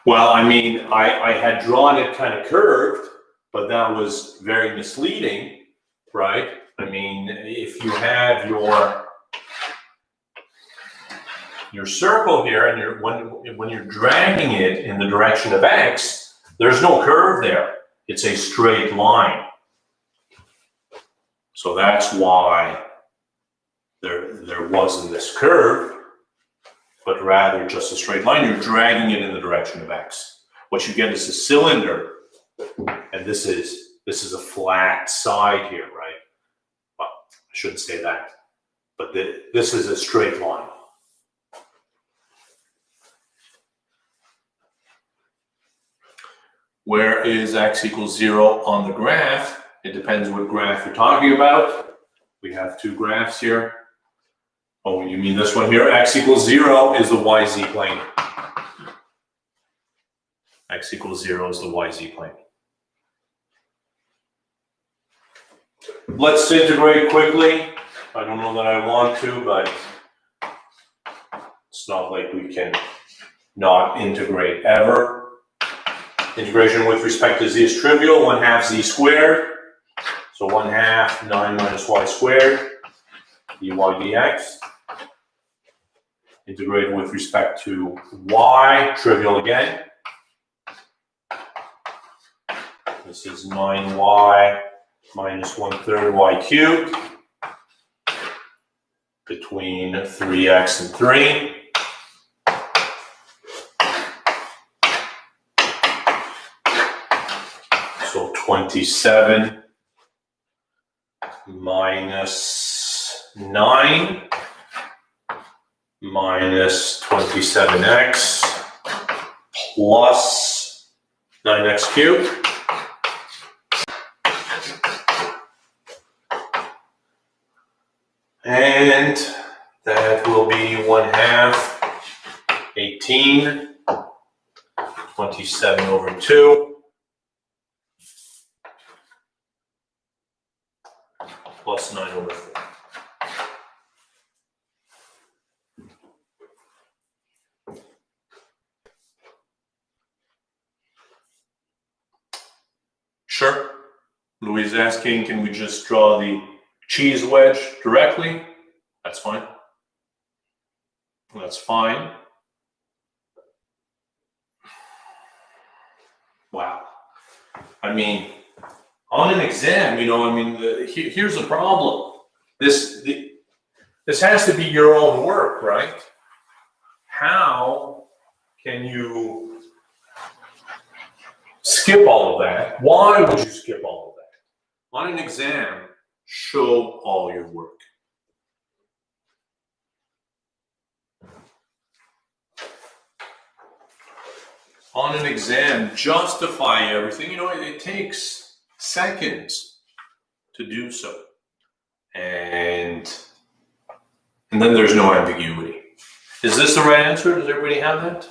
Well, I mean, I had drawn it kind of curved, but that was very misleading, right? I mean, if you have your circle here, and when you're dragging it in the direction of x, there's no curve there. It's a straight line. So that's why there wasn't this curve, but rather just a straight line. You're dragging it in the direction of x. What you get is a cylinder, and this is a flat side here, right? Well, I shouldn't say that, but this is a straight line. Where is x equals 0 on the graph? It depends what graph you're talking about. We have two graphs here. Oh, you mean this one here? X equals 0 is the YZ plane. X equals 0 is the YZ plane. Let's integrate quickly. I don't know that I want to, but it's not like we can not integrate ever. Integration with respect to z is trivial, 1/2 z squared. So 1/2 9 minus y squared, dy dx. Integrate with respect to y, trivial again. This is 9y minus 1/3 y cubed between 3x and 3. So 27 minus 9 minus 27x plus 9x cubed. And that will be 1/2 18, 27 over 2. Plus 9 over 4. Sure. Louis is asking, can we just draw the cheese wedge directly? That's fine. That's fine. Wow. I mean, on an exam, here's the problem. This has to be your own work, right? How can you skip all of that? Why would you skip all of that? On an exam, show all your work. On an exam, justify everything. It takes seconds to do so. And then there's no ambiguity. Is this the right answer? Does everybody have that?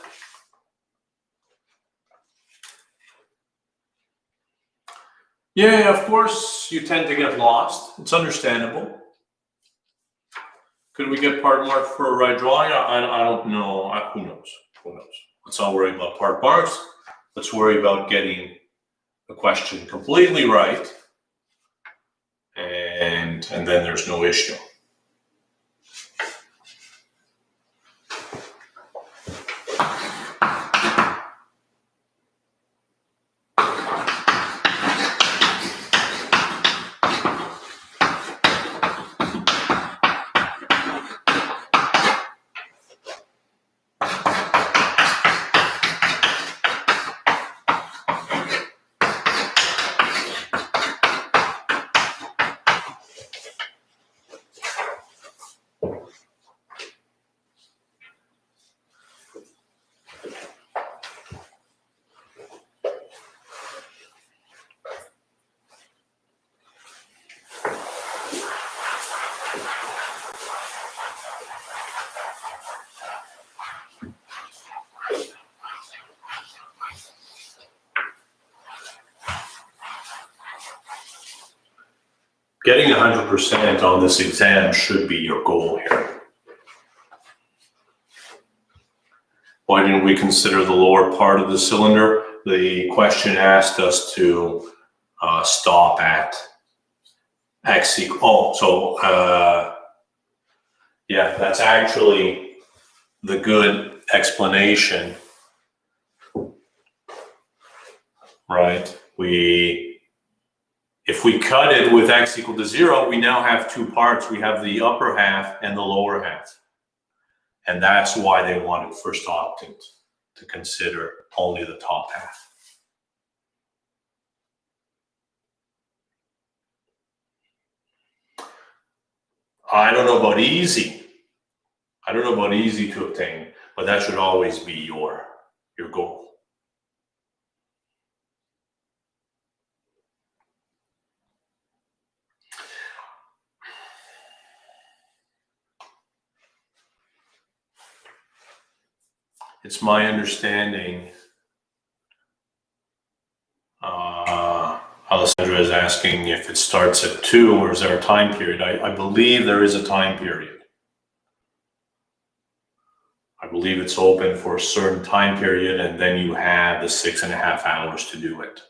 Yeah, of course, you tend to get lost. It's understandable. Could we get part marked for a right drawing? I don't know. Who knows? Who knows? Let's not worry about part marks. Let's worry about getting the question completely right. And then there's no issue. Getting 100% on this exam should be your goal here. Why didn't we consider the lower part of the cylinder? The question asked us to stop at x equals, oh, so yeah, that's actually the good explanation, right? If we cut it with x equal to 0, we now have two parts. We have the upper half and the lower half. And that's why they wanted first octant to consider only the top half. I don't know about easy. I don't know about easy to obtain, but that should always be your goal. It's my understanding, Alessandra is asking if it starts at 2 or is there a time period. I believe there is a time period. I believe it's open for a certain time period and then you have the 6.5 hours to do it.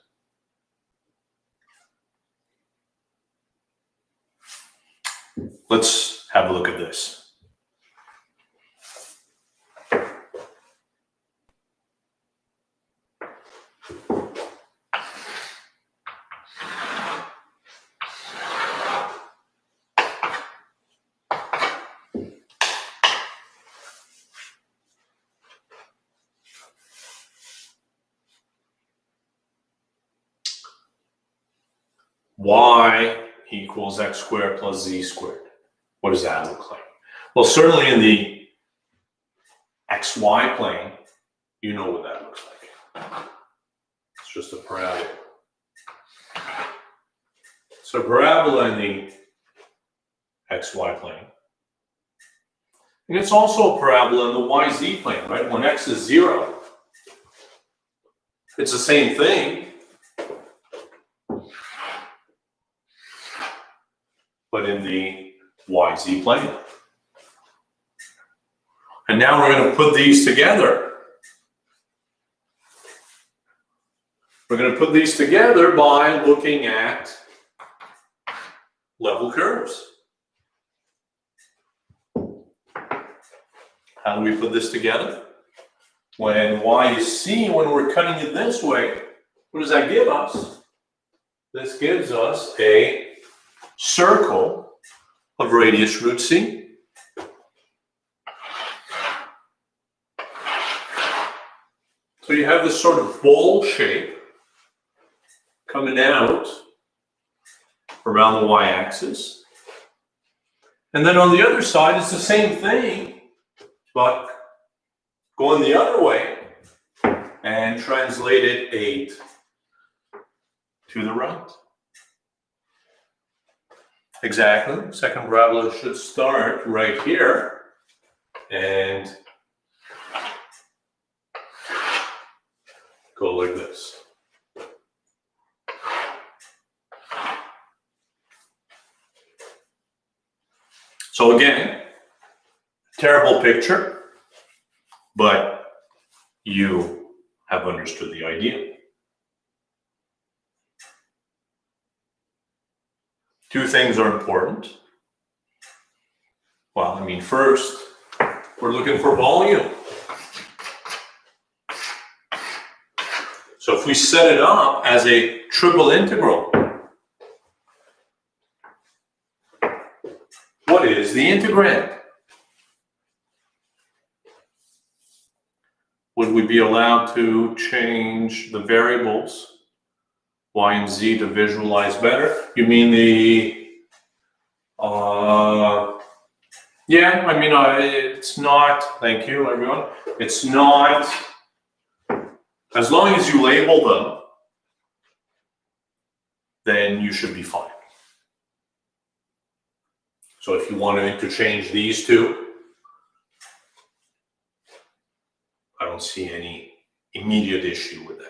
Let's have a look at this. Y equals x squared plus z squared. What does that look like? Well, certainly in the xy plane, you know what that looks like. It's just a parabola. So parabola in the xy plane. And it's also a parabola in the yz plane, right? When x is 0, it's the same thing. But in the yz plane. And now we're going to put these together. We're going to put these together by looking at level curves. How do we put this together? When y is c, when we're cutting it this way, what does that give us? This gives us a circle of radius root c. So you have this sort of bowl shape coming out around the y-axis. And then on the other side, it's the same thing, but going the other way and translate it 8 to the right. Exactly. Second parabola should start right here and go like this. So again, terrible picture, but you have understood the idea. Two things are important. Well, I mean, first, we're looking for volume. So if we set it up as a triple integral, what is the integrand? Would we be allowed to change the variables y and z to visualize better? You mean the, yeah, I mean, it's not, thank you everyone, it's not, as long as you label them, then you should be fine. So if you want to interchange these two, I don't see any immediate issue with that.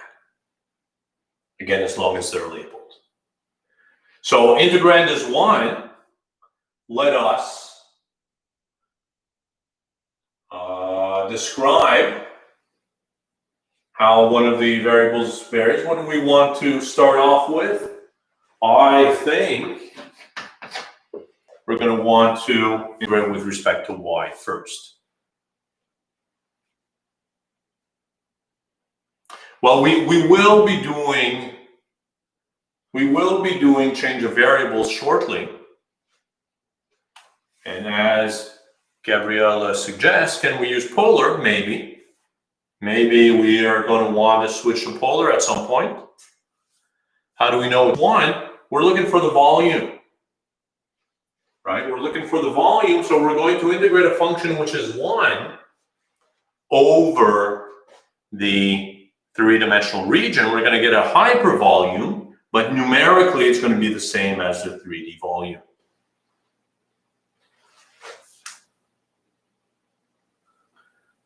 Again, as long as they're labeled. So integrand is 1. Let us describe how one of the variables varies. What do we want to start off with? I think we're going to want to integrate with respect to y first. Well, we will be doing change of variables shortly. And as Gabriella suggests, can we use polar? Maybe. Maybe we are going to want to switch to polar at some point. How do we know it's 1? We're looking for the volume, right? We're looking for the volume, so we're going to integrate a function which is 1 over the three-dimensional region. We're going to get a hypervolume, but numerically it's going to be the same as the 3D volume.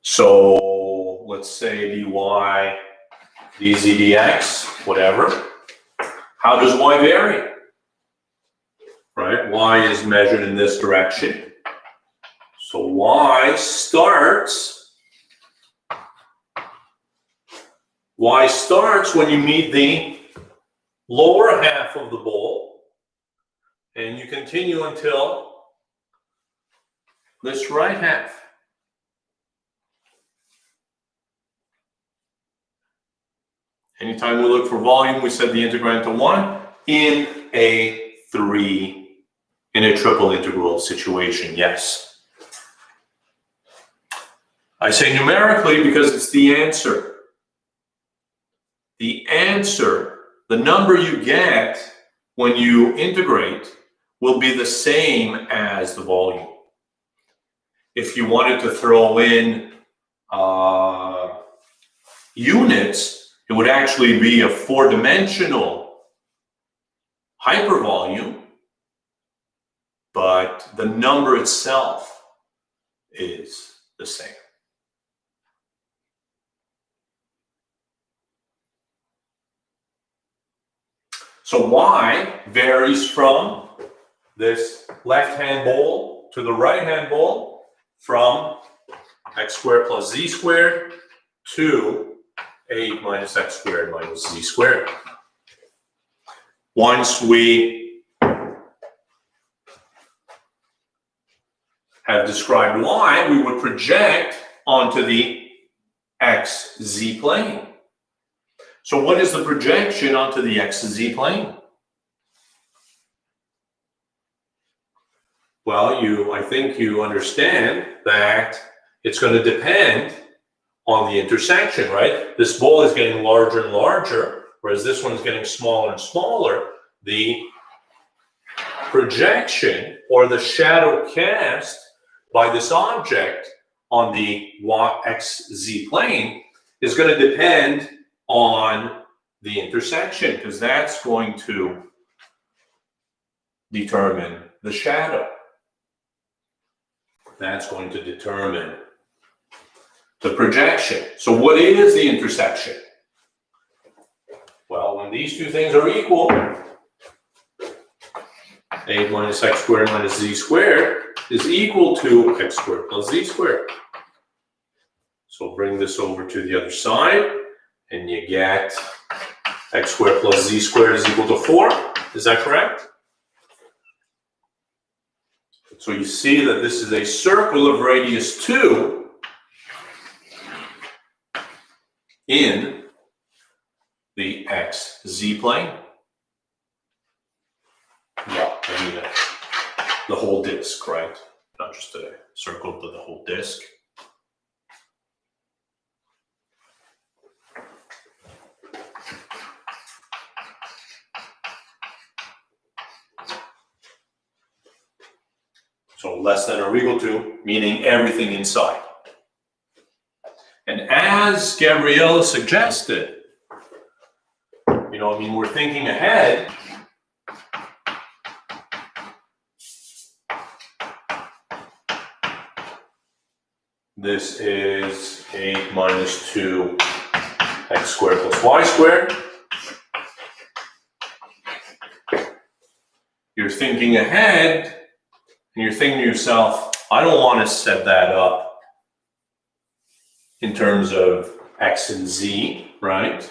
So let's say dy, dz, dx, whatever. How does y vary? Right, y is measured in this direction. So y starts when you meet the lower half of the bowl, and you continue until this right half. Anytime we look for volume, we set the integrand to 1 in a triple integral situation, yes. I say numerically because it's the answer. The answer, the number you get when you integrate, will be the same as the volume. If you wanted to throw in units, it would actually be a 4-dimensional hypervolume, but the number itself is the same. So y varies from this left-hand bowl to the right-hand bowl from x squared plus z squared to 8 minus x squared minus z squared. Once we have described y, we would project onto the xz plane. So what is the projection onto the xz plane? Well, I think you understand that it's going to depend on the intersection, right? This bowl is getting larger and larger, whereas this one is getting smaller and smaller. The projection or the shadow cast by this object on the xz plane is going to depend on the intersection, because that's going to determine the shadow. That's going to determine the projection. So what is the intersection? Well, when these two things are equal, 8 minus x squared minus z squared is equal to x squared plus z squared. So bring this over to the other side, and you get x squared plus z squared is equal to 4. Is that correct? So you see that this is a circle of radius 2 in the xz plane. Well, I mean the whole disk, right? Not just a circle, but the whole disk. So less than or equal to, meaning everything inside. And as Gabriella suggested, we're thinking ahead. This is 8 minus 2 x squared plus y squared. You're thinking ahead, and you're thinking to yourself, I don't want to set that up in terms of x and z, right?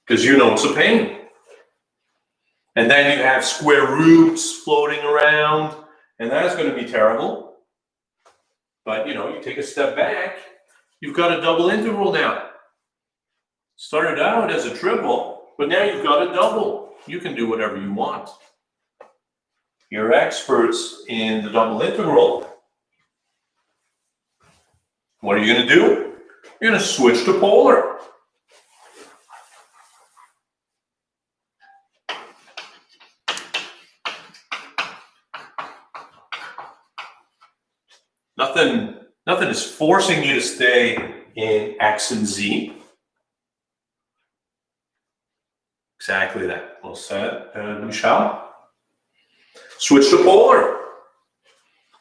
Because it's a pain. And then you have square roots floating around, and that's going to be terrible. But, you know, you take a step back, you've got a double integral now. Started out as a triple, but now you've got a double. You can do whatever you want. You're experts in the double integral. What are you going to do? You're going to switch to polar. Nothing is forcing you to stay in X and Z. Exactly that. Well said, Michelle. Switch to polar.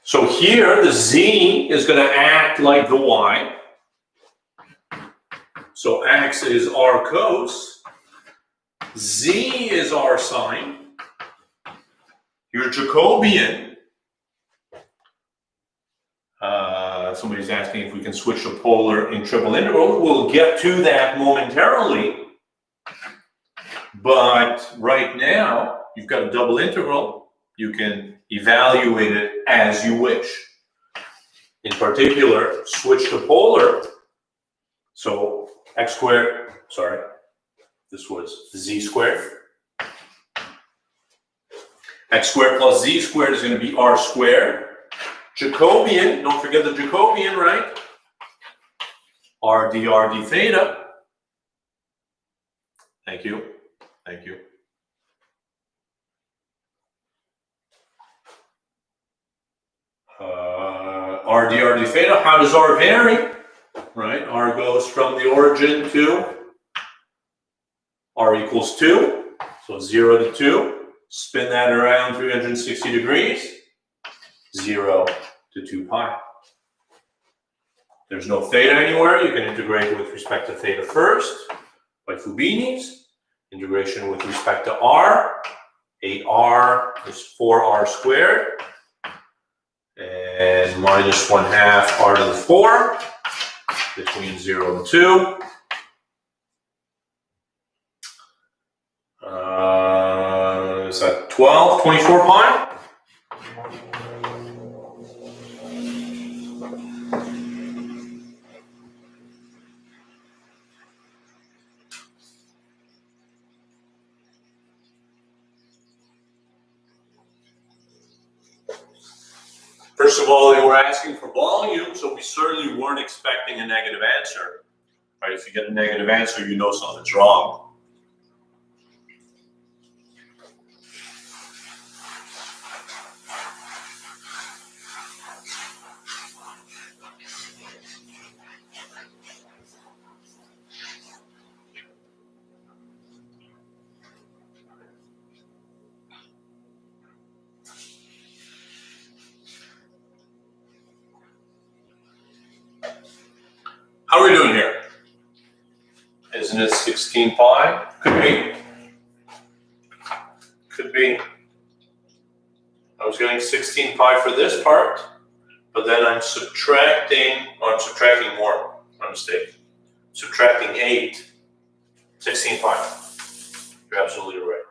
So here, the Z is going to act like the Y. So X is R cos. Z is R sine. Your Jacobian. Somebody's asking if we can switch to polar in triple integral. We'll get to that momentarily. But right now, you've got a double integral. You can evaluate it as you wish. In particular, switch to polar. So x squared, sorry, this was z squared. X squared plus z squared is going to be r squared. Jacobian, don't forget the Jacobian, right? R d theta. Thank you. Thank you. R d theta, how does R vary? Right, R goes from the origin to R equals 2, so 0 to 2. Spin that around 360 degrees, 0 to 2 pi. There's no theta anywhere. You can integrate with respect to theta first by Fubini's. Integration with respect to R. 8R is 4R squared. And minus 1/2 R to the 4 between 0 and 2. Is that 12, 24 pi? First of all, they were asking for volume, so we certainly weren't expecting a negative answer. Right? If you get a negative answer, you know something's wrong. How are we doing here? Isn't it 16 pi? Could be. Could be. I was getting 16 pi for this part, but then I'm subtracting, I'm subtracting more. My mistake. Subtracting 8. 16 pi. You're absolutely right.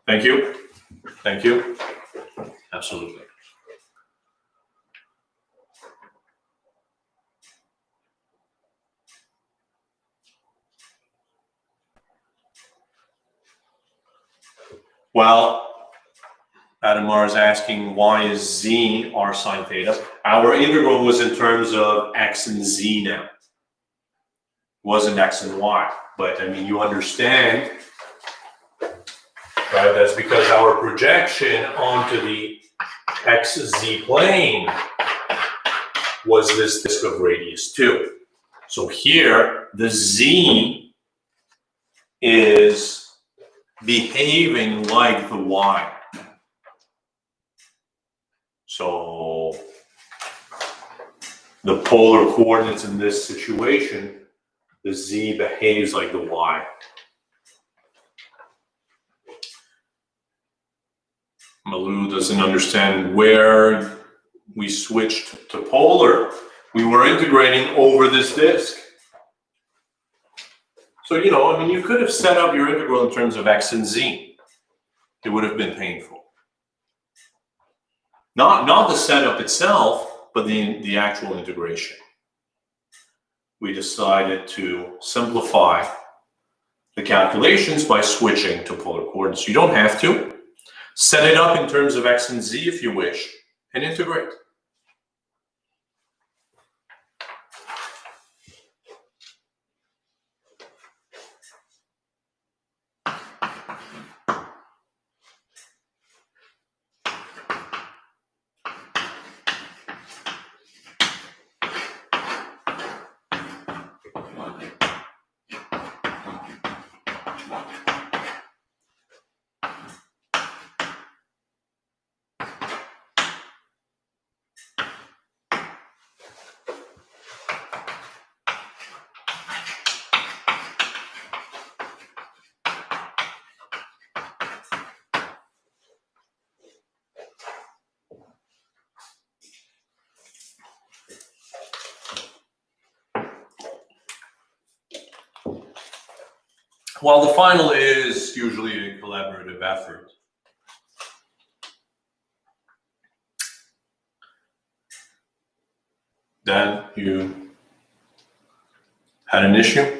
Thank you. Thank you. Absolutely. Well, Adamar is asking why is z r sine theta? Our integral was in terms of x and z now. It wasn't x and y. But I mean, you understand, right? That's because our projection onto the xz plane was this disk of radius 2. So here, the z is behaving like the y. So the polar coordinates in this situation, the z behaves like the y. Malou doesn't understand where we switched to polar. We were integrating over this disk. So, you know, I mean, you could have set up your integral in terms of x and z. It would have been painful. Not the setup itself, but the actual integration. We decided to simplify the calculations by switching to polar coordinates. You don't have to. Set it up in terms of x and z if you wish, and integrate. While the final is usually a collaborative effort, then you had an issue.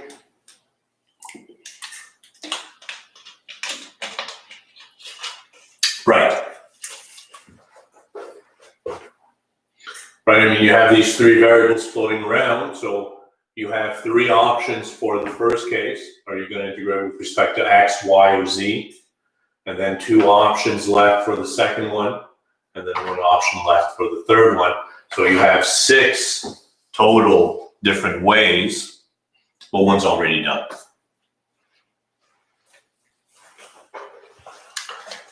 Right. Right, I mean, you have these three variables floating around, so you have three options for the first case. Are you going to integrate with respect to x, y, or z? And then two options left for the second one, and then one option left for the third one. So you have 6 total different ways, but one's already done.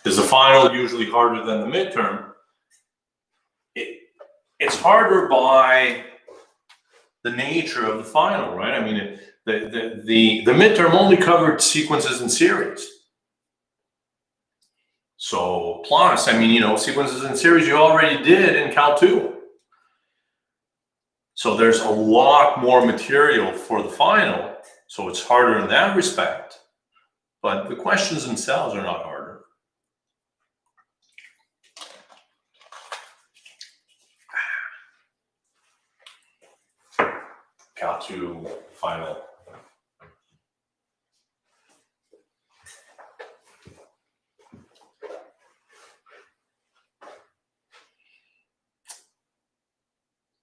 Is the final usually harder than the midterm? It's harder by the nature of the final, right? I mean, the midterm only covered sequences in series. So plus, I mean, you know, sequences in series you already did in Cal 2. So there's a lot more material for the final. So it's harder in that respect. But the questions themselves are not harder. Cal 2 final.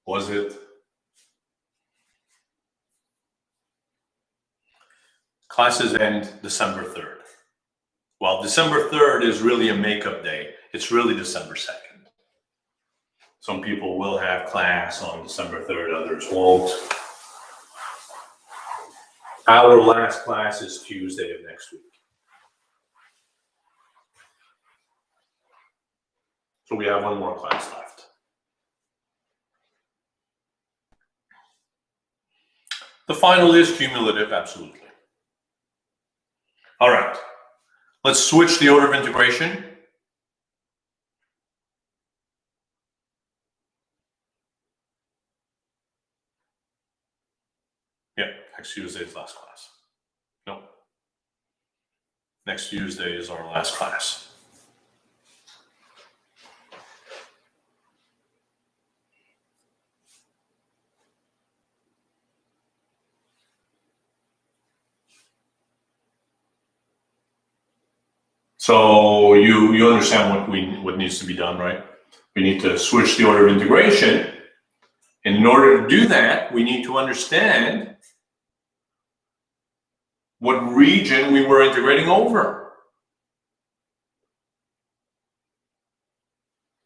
Was it? Classes end December 3rd. Well, December 3rd is really a makeup day. It's really December 2nd. Some people will have class on December 3rd, others won't. Our last class is Tuesday of next week. So we have one more class left. The final is cumulative, absolutely. All right, let's switch the order of integration. Yeah, next Tuesday is last class. No. Next Tuesday is our last class. So you understand what needs to be done, right? We need to switch the order of integration. And in order to do that, we need to understand what region we were integrating over.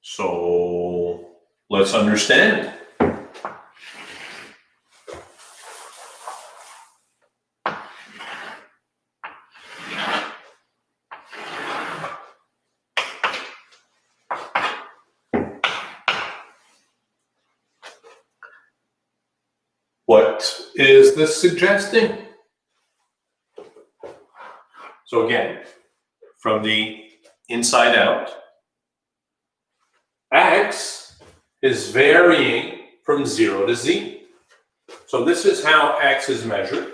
So let's understand. What is this suggesting? So again, from the inside out, x is varying from 0 to z. So this is how x is measured.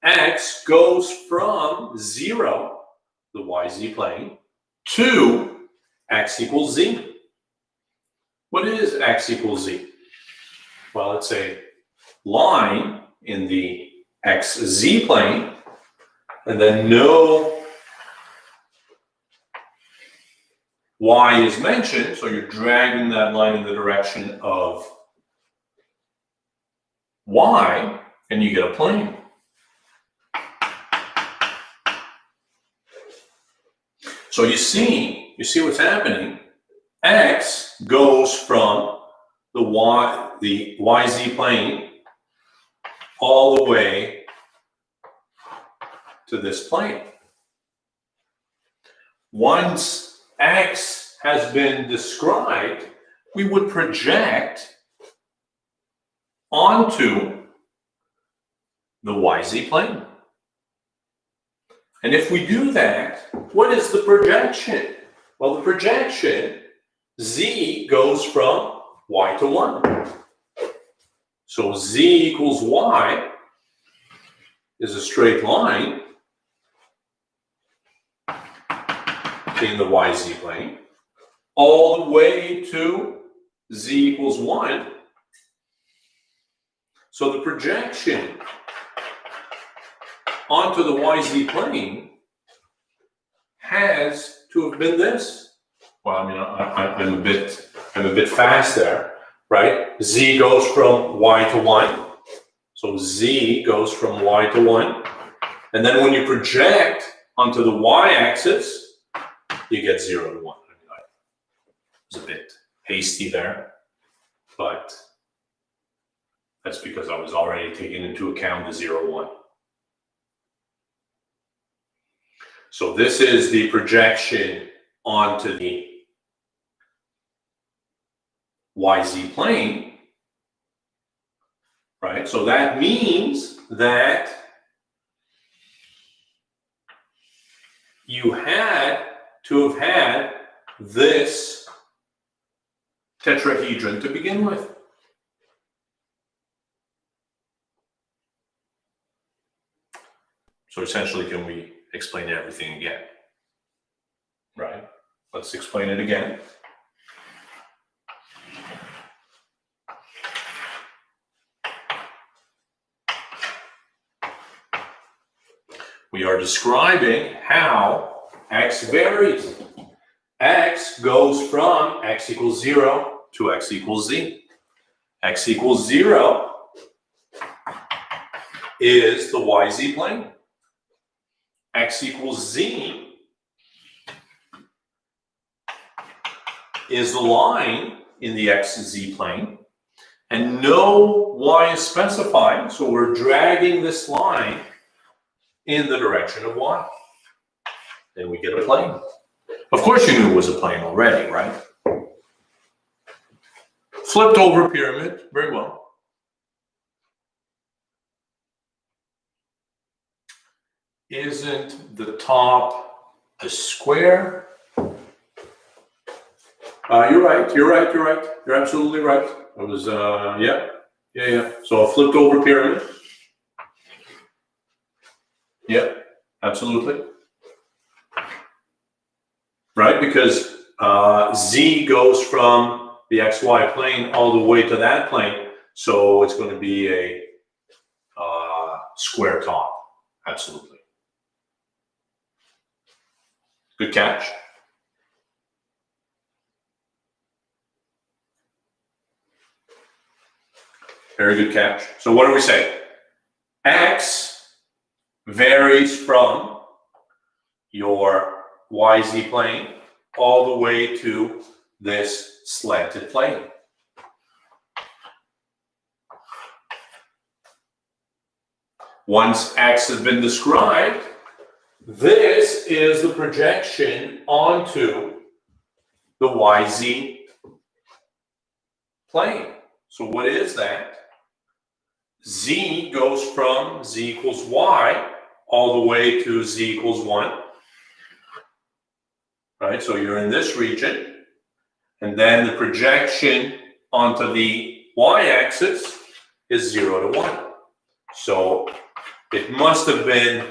x goes from 0, the yz plane, to x equals z. What is x equals z? Well, it's a line in the xz plane, and then no y is mentioned, so you're dragging that line in the direction of y, and you get a plane. So you see what's happening. X goes from the yz plane all the way to this plane. Once x has been described, we would project onto the yz plane. And if we do that, what is the projection? Well, the projection, z goes from y to 1. So z equals y is a straight line in the yz plane all the way to z equals 1. So the projection onto the yz plane has to have been this. Well, I mean, I'm a bit fast there, right? Z goes from y to 1. So z goes from y to 1. And then when you project onto the y-axis, you get 0 to 1. I mean, I was a bit hasty there, but that's because I was already taking into account the 0, 1. So this is the projection onto the yz plane, right? So that means that you had to have had this tetrahedron to begin with. So essentially, can we explain everything again? Right? Let's explain it again. We are describing how x varies. X goes from x equals 0 to x equals z. X equals 0 is the yz plane. X equals z is the line in the xz plane, and no y is specified, so we're dragging this line in the direction of y. Then we get a plane. Of course you knew it was a plane already, right? Flipped over pyramid, very well. Isn't the top a square? You're right. You're absolutely right. It was, yeah. So a flipped over pyramid. Yeah, absolutely. Right, because z goes from the xy plane all the way to that plane, so it's going to be a square top. Absolutely. Good catch. Very good catch. So what do we say? X varies from your yz plane all the way to this slanted plane. Once x has been described, this is the projection onto the yz plane. So what is that? Z goes from z equals y all the way to z equals 1. Right, so you're in this region, and then the projection onto the y-axis is 0 to 1. So it must have been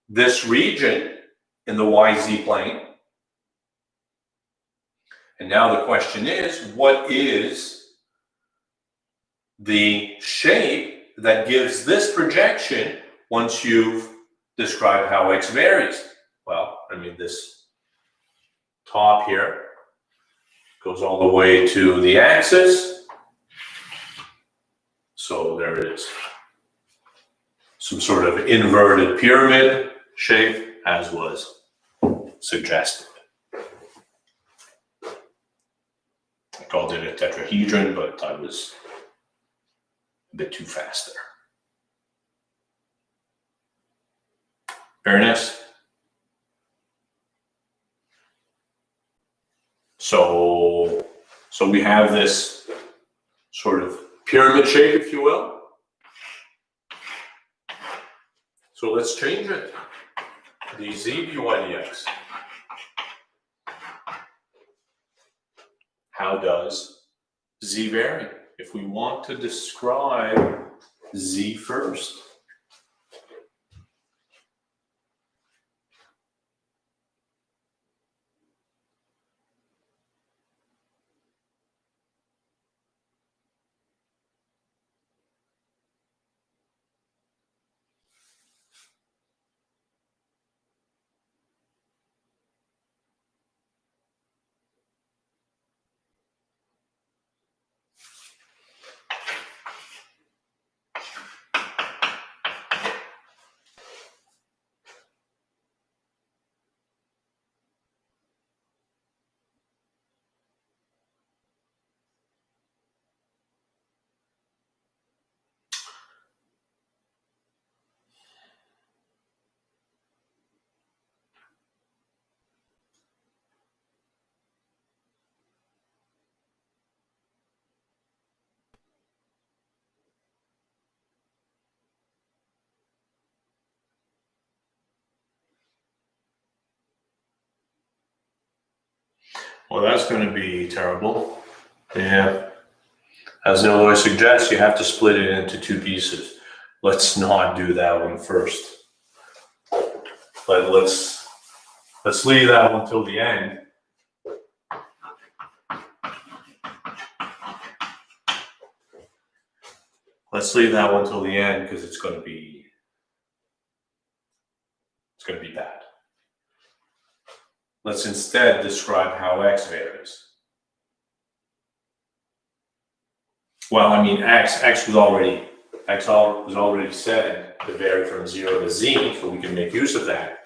this region in the YZ plane. And now the question is, what is the shape that gives this projection once you've described how X varies? Well, I mean, this top here goes all the way to the axis. So there it is. Some sort of inverted pyramid shape, as was suggested. I called it a tetrahedron, but I was a bit too fast there. Very nice. So we have this sort of pyramid shape, if you will. So let's change it. dz dy dx. How does z vary? If we want to describe z first. Well, that's going to be terrible. Yeah. As Illinois suggests, you have to split it into two pieces. Let's not do that one first. But let's leave that one till the end. Let's leave that one till the end because it's going to be bad. Let's instead describe how X varies. Well, I mean, X was already said to vary from 0 to Z, so we can make use of that.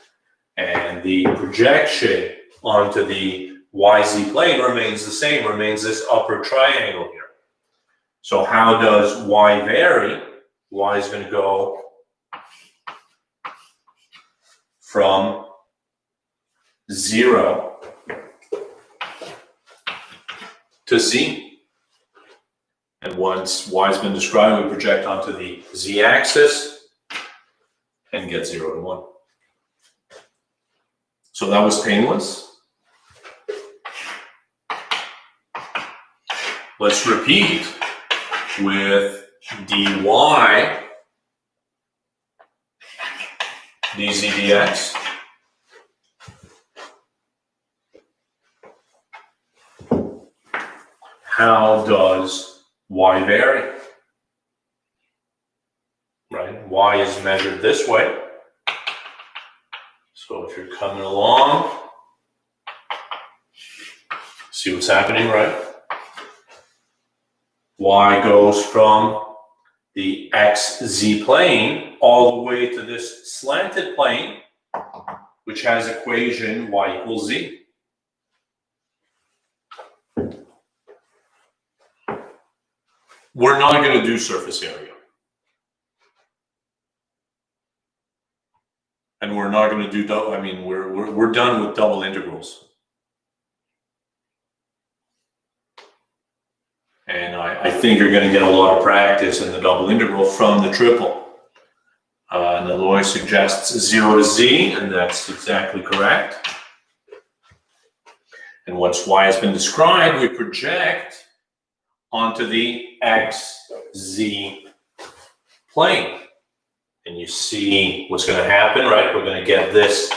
And the projection onto the YZ plane remains the same, remains this upper triangle here. So how does Y vary? Y is going to go from 0 to Z. And once Y has been described, we project onto the Z-axis and get 0 to 1. So that was painless. Let's repeat with dy dz dx. How does Y vary? Right? Y is measured this way. So if you're coming along, see what's happening, right? Y goes from the XZ plane all the way to this slanted plane, which has equation Y equals Z. We're not going to do surface area. And we're not going to do, we're done with double integrals. And I think you're going to get a lot of practice in the double integral from the triple. And Eloy suggests 0 to Z, and that's exactly correct. And once Y has been described, we project onto the XZ plane. And you see what's going to happen, right? We're going to get this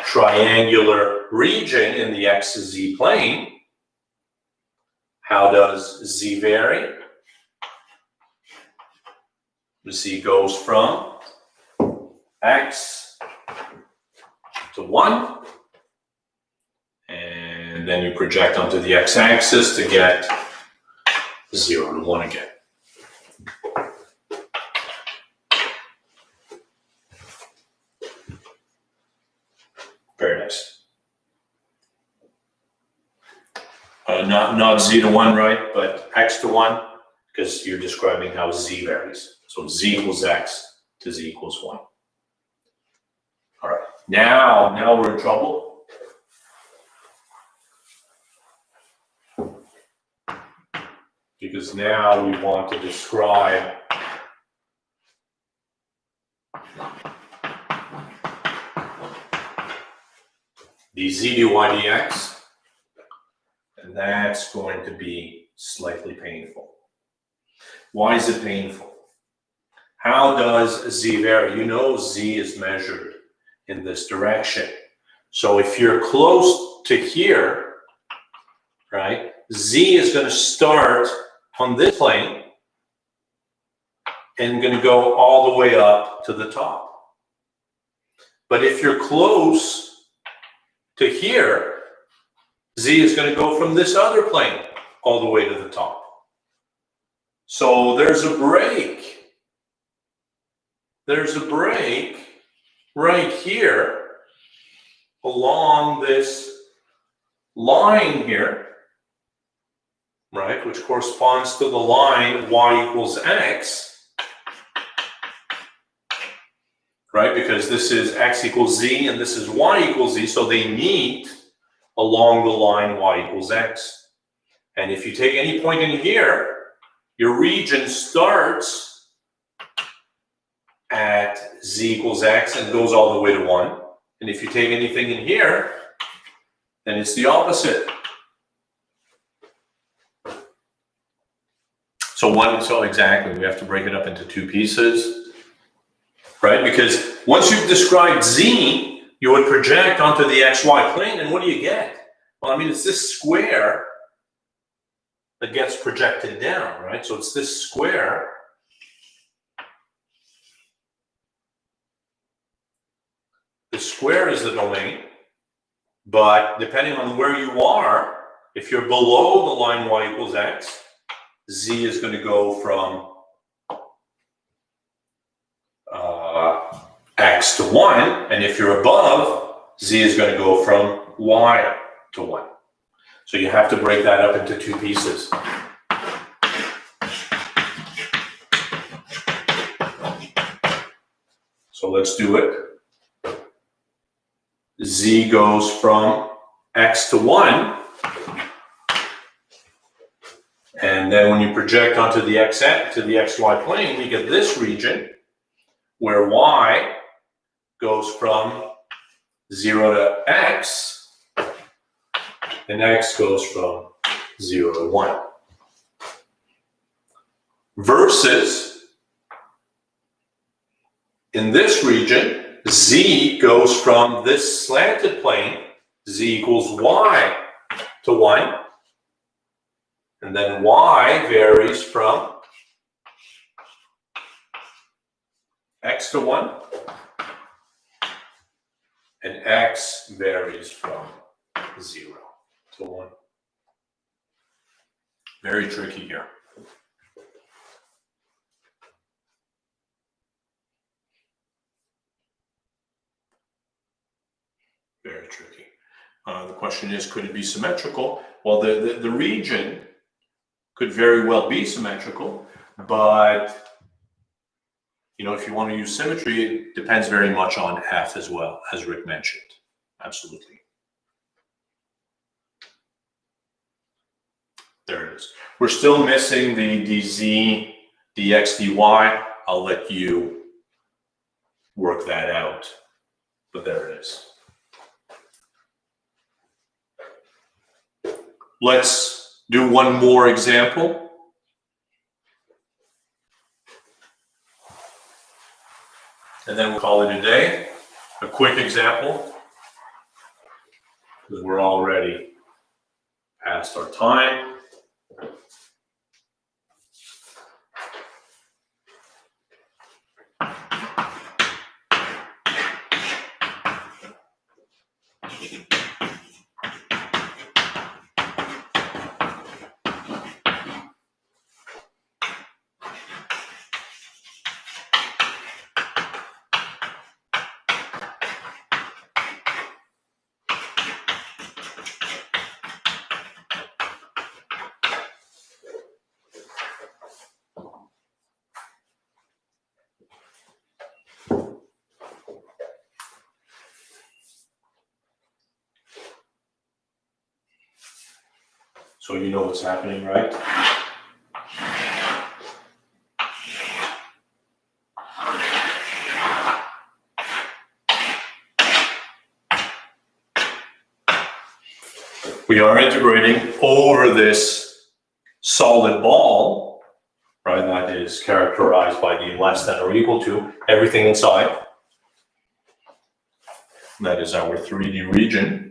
triangular region in the x to z plane. How does z vary? Z goes from x to 1, and then you project onto the x-axis to get 0 to 1 again. Very nice. Not z to 1, right? But x to 1, because you're describing how z varies. So z equals x to z equals 1. All right. Now we're in trouble. Because now we want to describe dz dy dx, and that's going to be slightly painful. Why is it painful? How does z vary? You know z is measured in this direction. So if you're close to here, right, z is going to start on this plane and going to go all the way up to the top. But if you're close to here, z is going to go from this other plane all the way to the top. So there's a break. There's a break right here along this line here, right, which corresponds to the line y equals x, right, because this is x equals z and this is y equals z, so they meet along the line y equals x. And if you take any point in here, your region starts at z equals x and goes all the way to 1. And if you take anything in here, then it's the opposite. So exactly, we have to break it up into two pieces, right? Because once you've described z, you would project onto the xy plane, and what do you get? Well, I mean, it's this square that gets projected down, right? So it's this square. The square is the domain, but depending on where you are, if you're below the line y equals x, z is going to go from x to 1, and if you're above, z is going to go from y to 1. So you have to break that up into two pieces. So let's do it. Z goes from x to 1, and then when you project onto the xy plane, you get this region where y goes from 0 to x, and x goes from 0 to 1. Versus, in this region, z goes from this slanted plane, z equals y to 1, and then y varies from x to 1, and x varies from 0 to 1. Very tricky here. Very tricky. The question is, could it be symmetrical? Well, the region could very well be symmetrical, but you know, if you want to use symmetry, it depends very much on f as well, as Rick mentioned. Absolutely. There it is. We're still missing the dz, dx, dy. I'll let you work that out, but there it is. Let's do one more example. And then we'll call it a day. A quick example, because we're already past our time. So you know what's happening, right? We are integrating over this solid ball, right? That is characterized by the less than or equal to everything inside. That is our 3D region.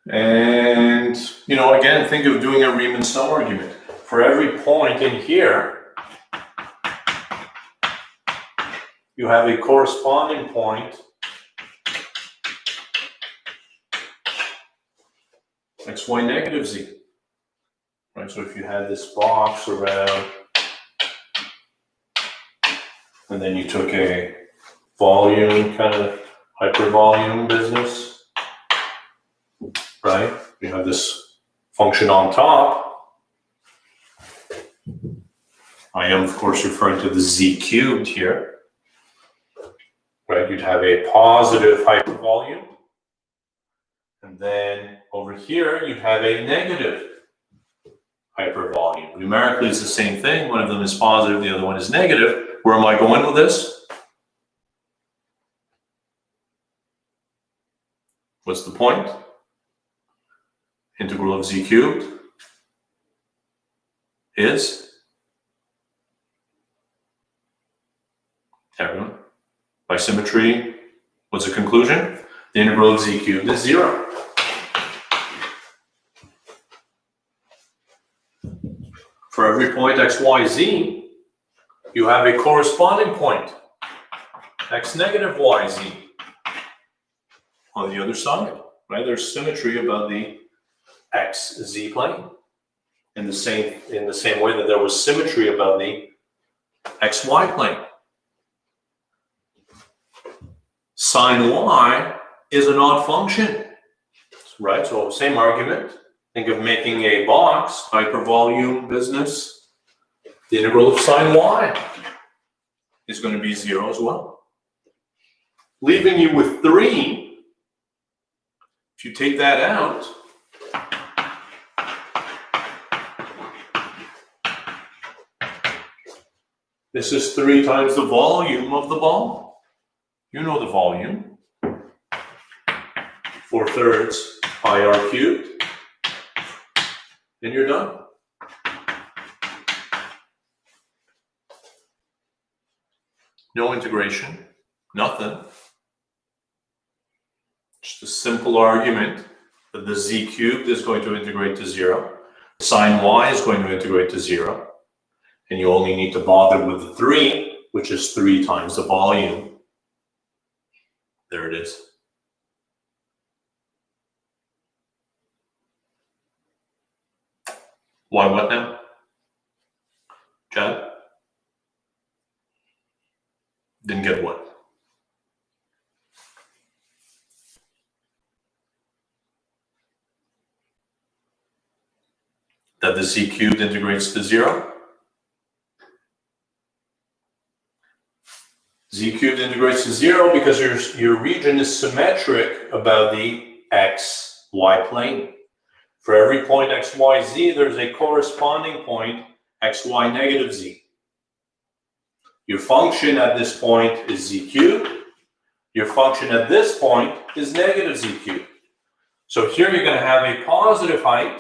And, you know, again, think of doing a Riemann-Snow argument. For every point in here, you have a corresponding point xy negative z. Right, so if you had this box around, and then you took a volume, kind of hypervolume business, right? You have this function on top. I am, of course, referring to the z cubed here, right? You'd have a positive hypervolume, and then over here, you'd have a negative hypervolume. Numerically, it's the same thing. One of them is positive, the other one is negative. Where am I going with this? What's the point? Integral of z cubed is, everyone, by symmetry, what's the conclusion? The integral of z cubed is 0. For every point x, y, z, you have a corresponding point x negative y, z on the other side, right? There's symmetry about the x, z plane in the same way that there was symmetry about the x, y plane. Sine y is an odd function, right? So same argument. Think of making a box, hypervolume business. The integral of sine y is going to be 0 as well. Leaving you with 3. If you take that out, this is 3 times the volume of the ball. You know the volume. 4/3 pi r cubed. And you're done. No integration, nothing. Just a simple argument that the z cubed is going to integrate to 0. Sine y is going to integrate to 0. And you only need to bother with the 3, which is 3 times the volume. There it is. Why what now? Chad? Didn't get what? That the z cubed integrates to 0? Z cubed integrates to 0 because your region is symmetric about the x, y plane. For every point x, y, z, there's a corresponding point x, y negative z. Your function at this point is z cubed. Your function at this point is negative z cubed. So here you're going to have a positive height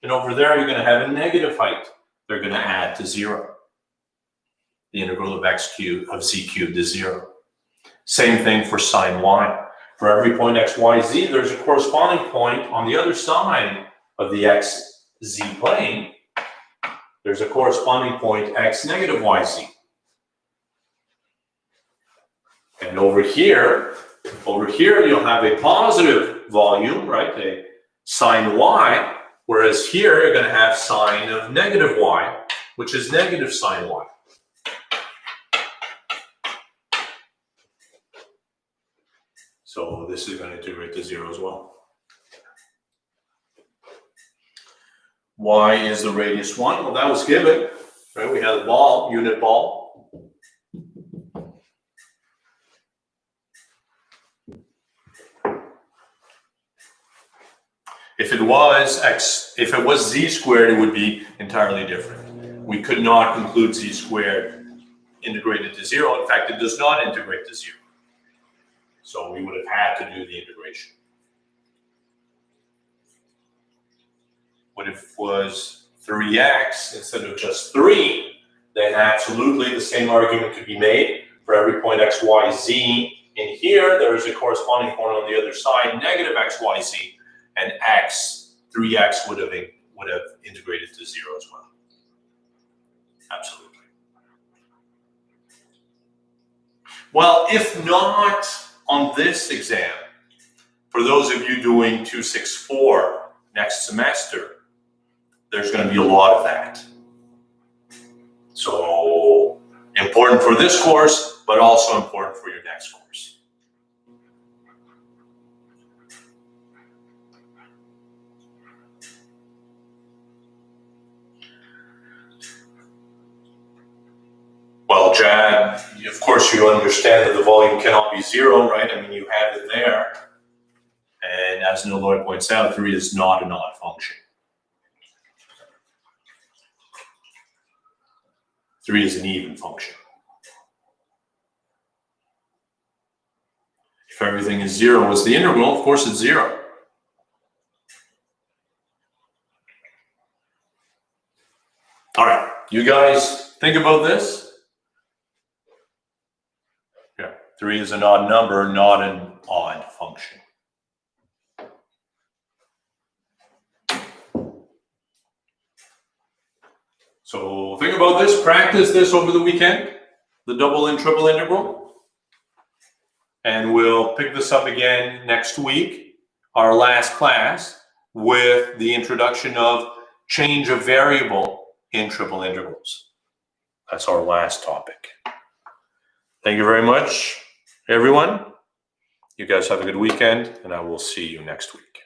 And over there, you're going to have a negative height. They're going to add to 0. The integral of z cubed is 0. Same thing for sine y. For every point x, y, z, there's a corresponding point on the other side of the x, z plane. There's a corresponding point x negative y, z. And over here you'll have a positive volume, right? A sine y, whereas here you're going to have sine of negative y, which is negative sine y. So this is going to integrate to 0 as well. Y is the radius 1. Well, that was given, right? We had a ball, unit ball. If it was z squared, it would be entirely different. We could not conclude z squared integrated to 0. In fact, it does not integrate to 0. So we would have had to do the integration. What if it was 3x instead of just 3? Then absolutely the same argument could be made for every point x, y, z. In here, there is a corresponding point on the other side, negative x, y, z. And 3x would have integrated to 0 as well. Absolutely. Well, if not on this exam, for those of you doing 264 next semester, there's going to be a lot of that. So important for this course, but also important for your next course. Well, Jad, of course you understand that the volume cannot be 0, right? I mean, you have it there. And as Niloy points out, 3 is not an odd function. 3 is an even function. If everything is 0 as the integral, of course it's 0. All right, you guys think about this. 3 is an odd number, not an odd function. So think about this, practice this over the weekend, the double and triple integral. And we'll pick this up again next week, our last class, with the introduction of change of variable in triple integrals. That's our last topic. Thank you very much, everyone. You guys have a good weekend, and I will see you next week.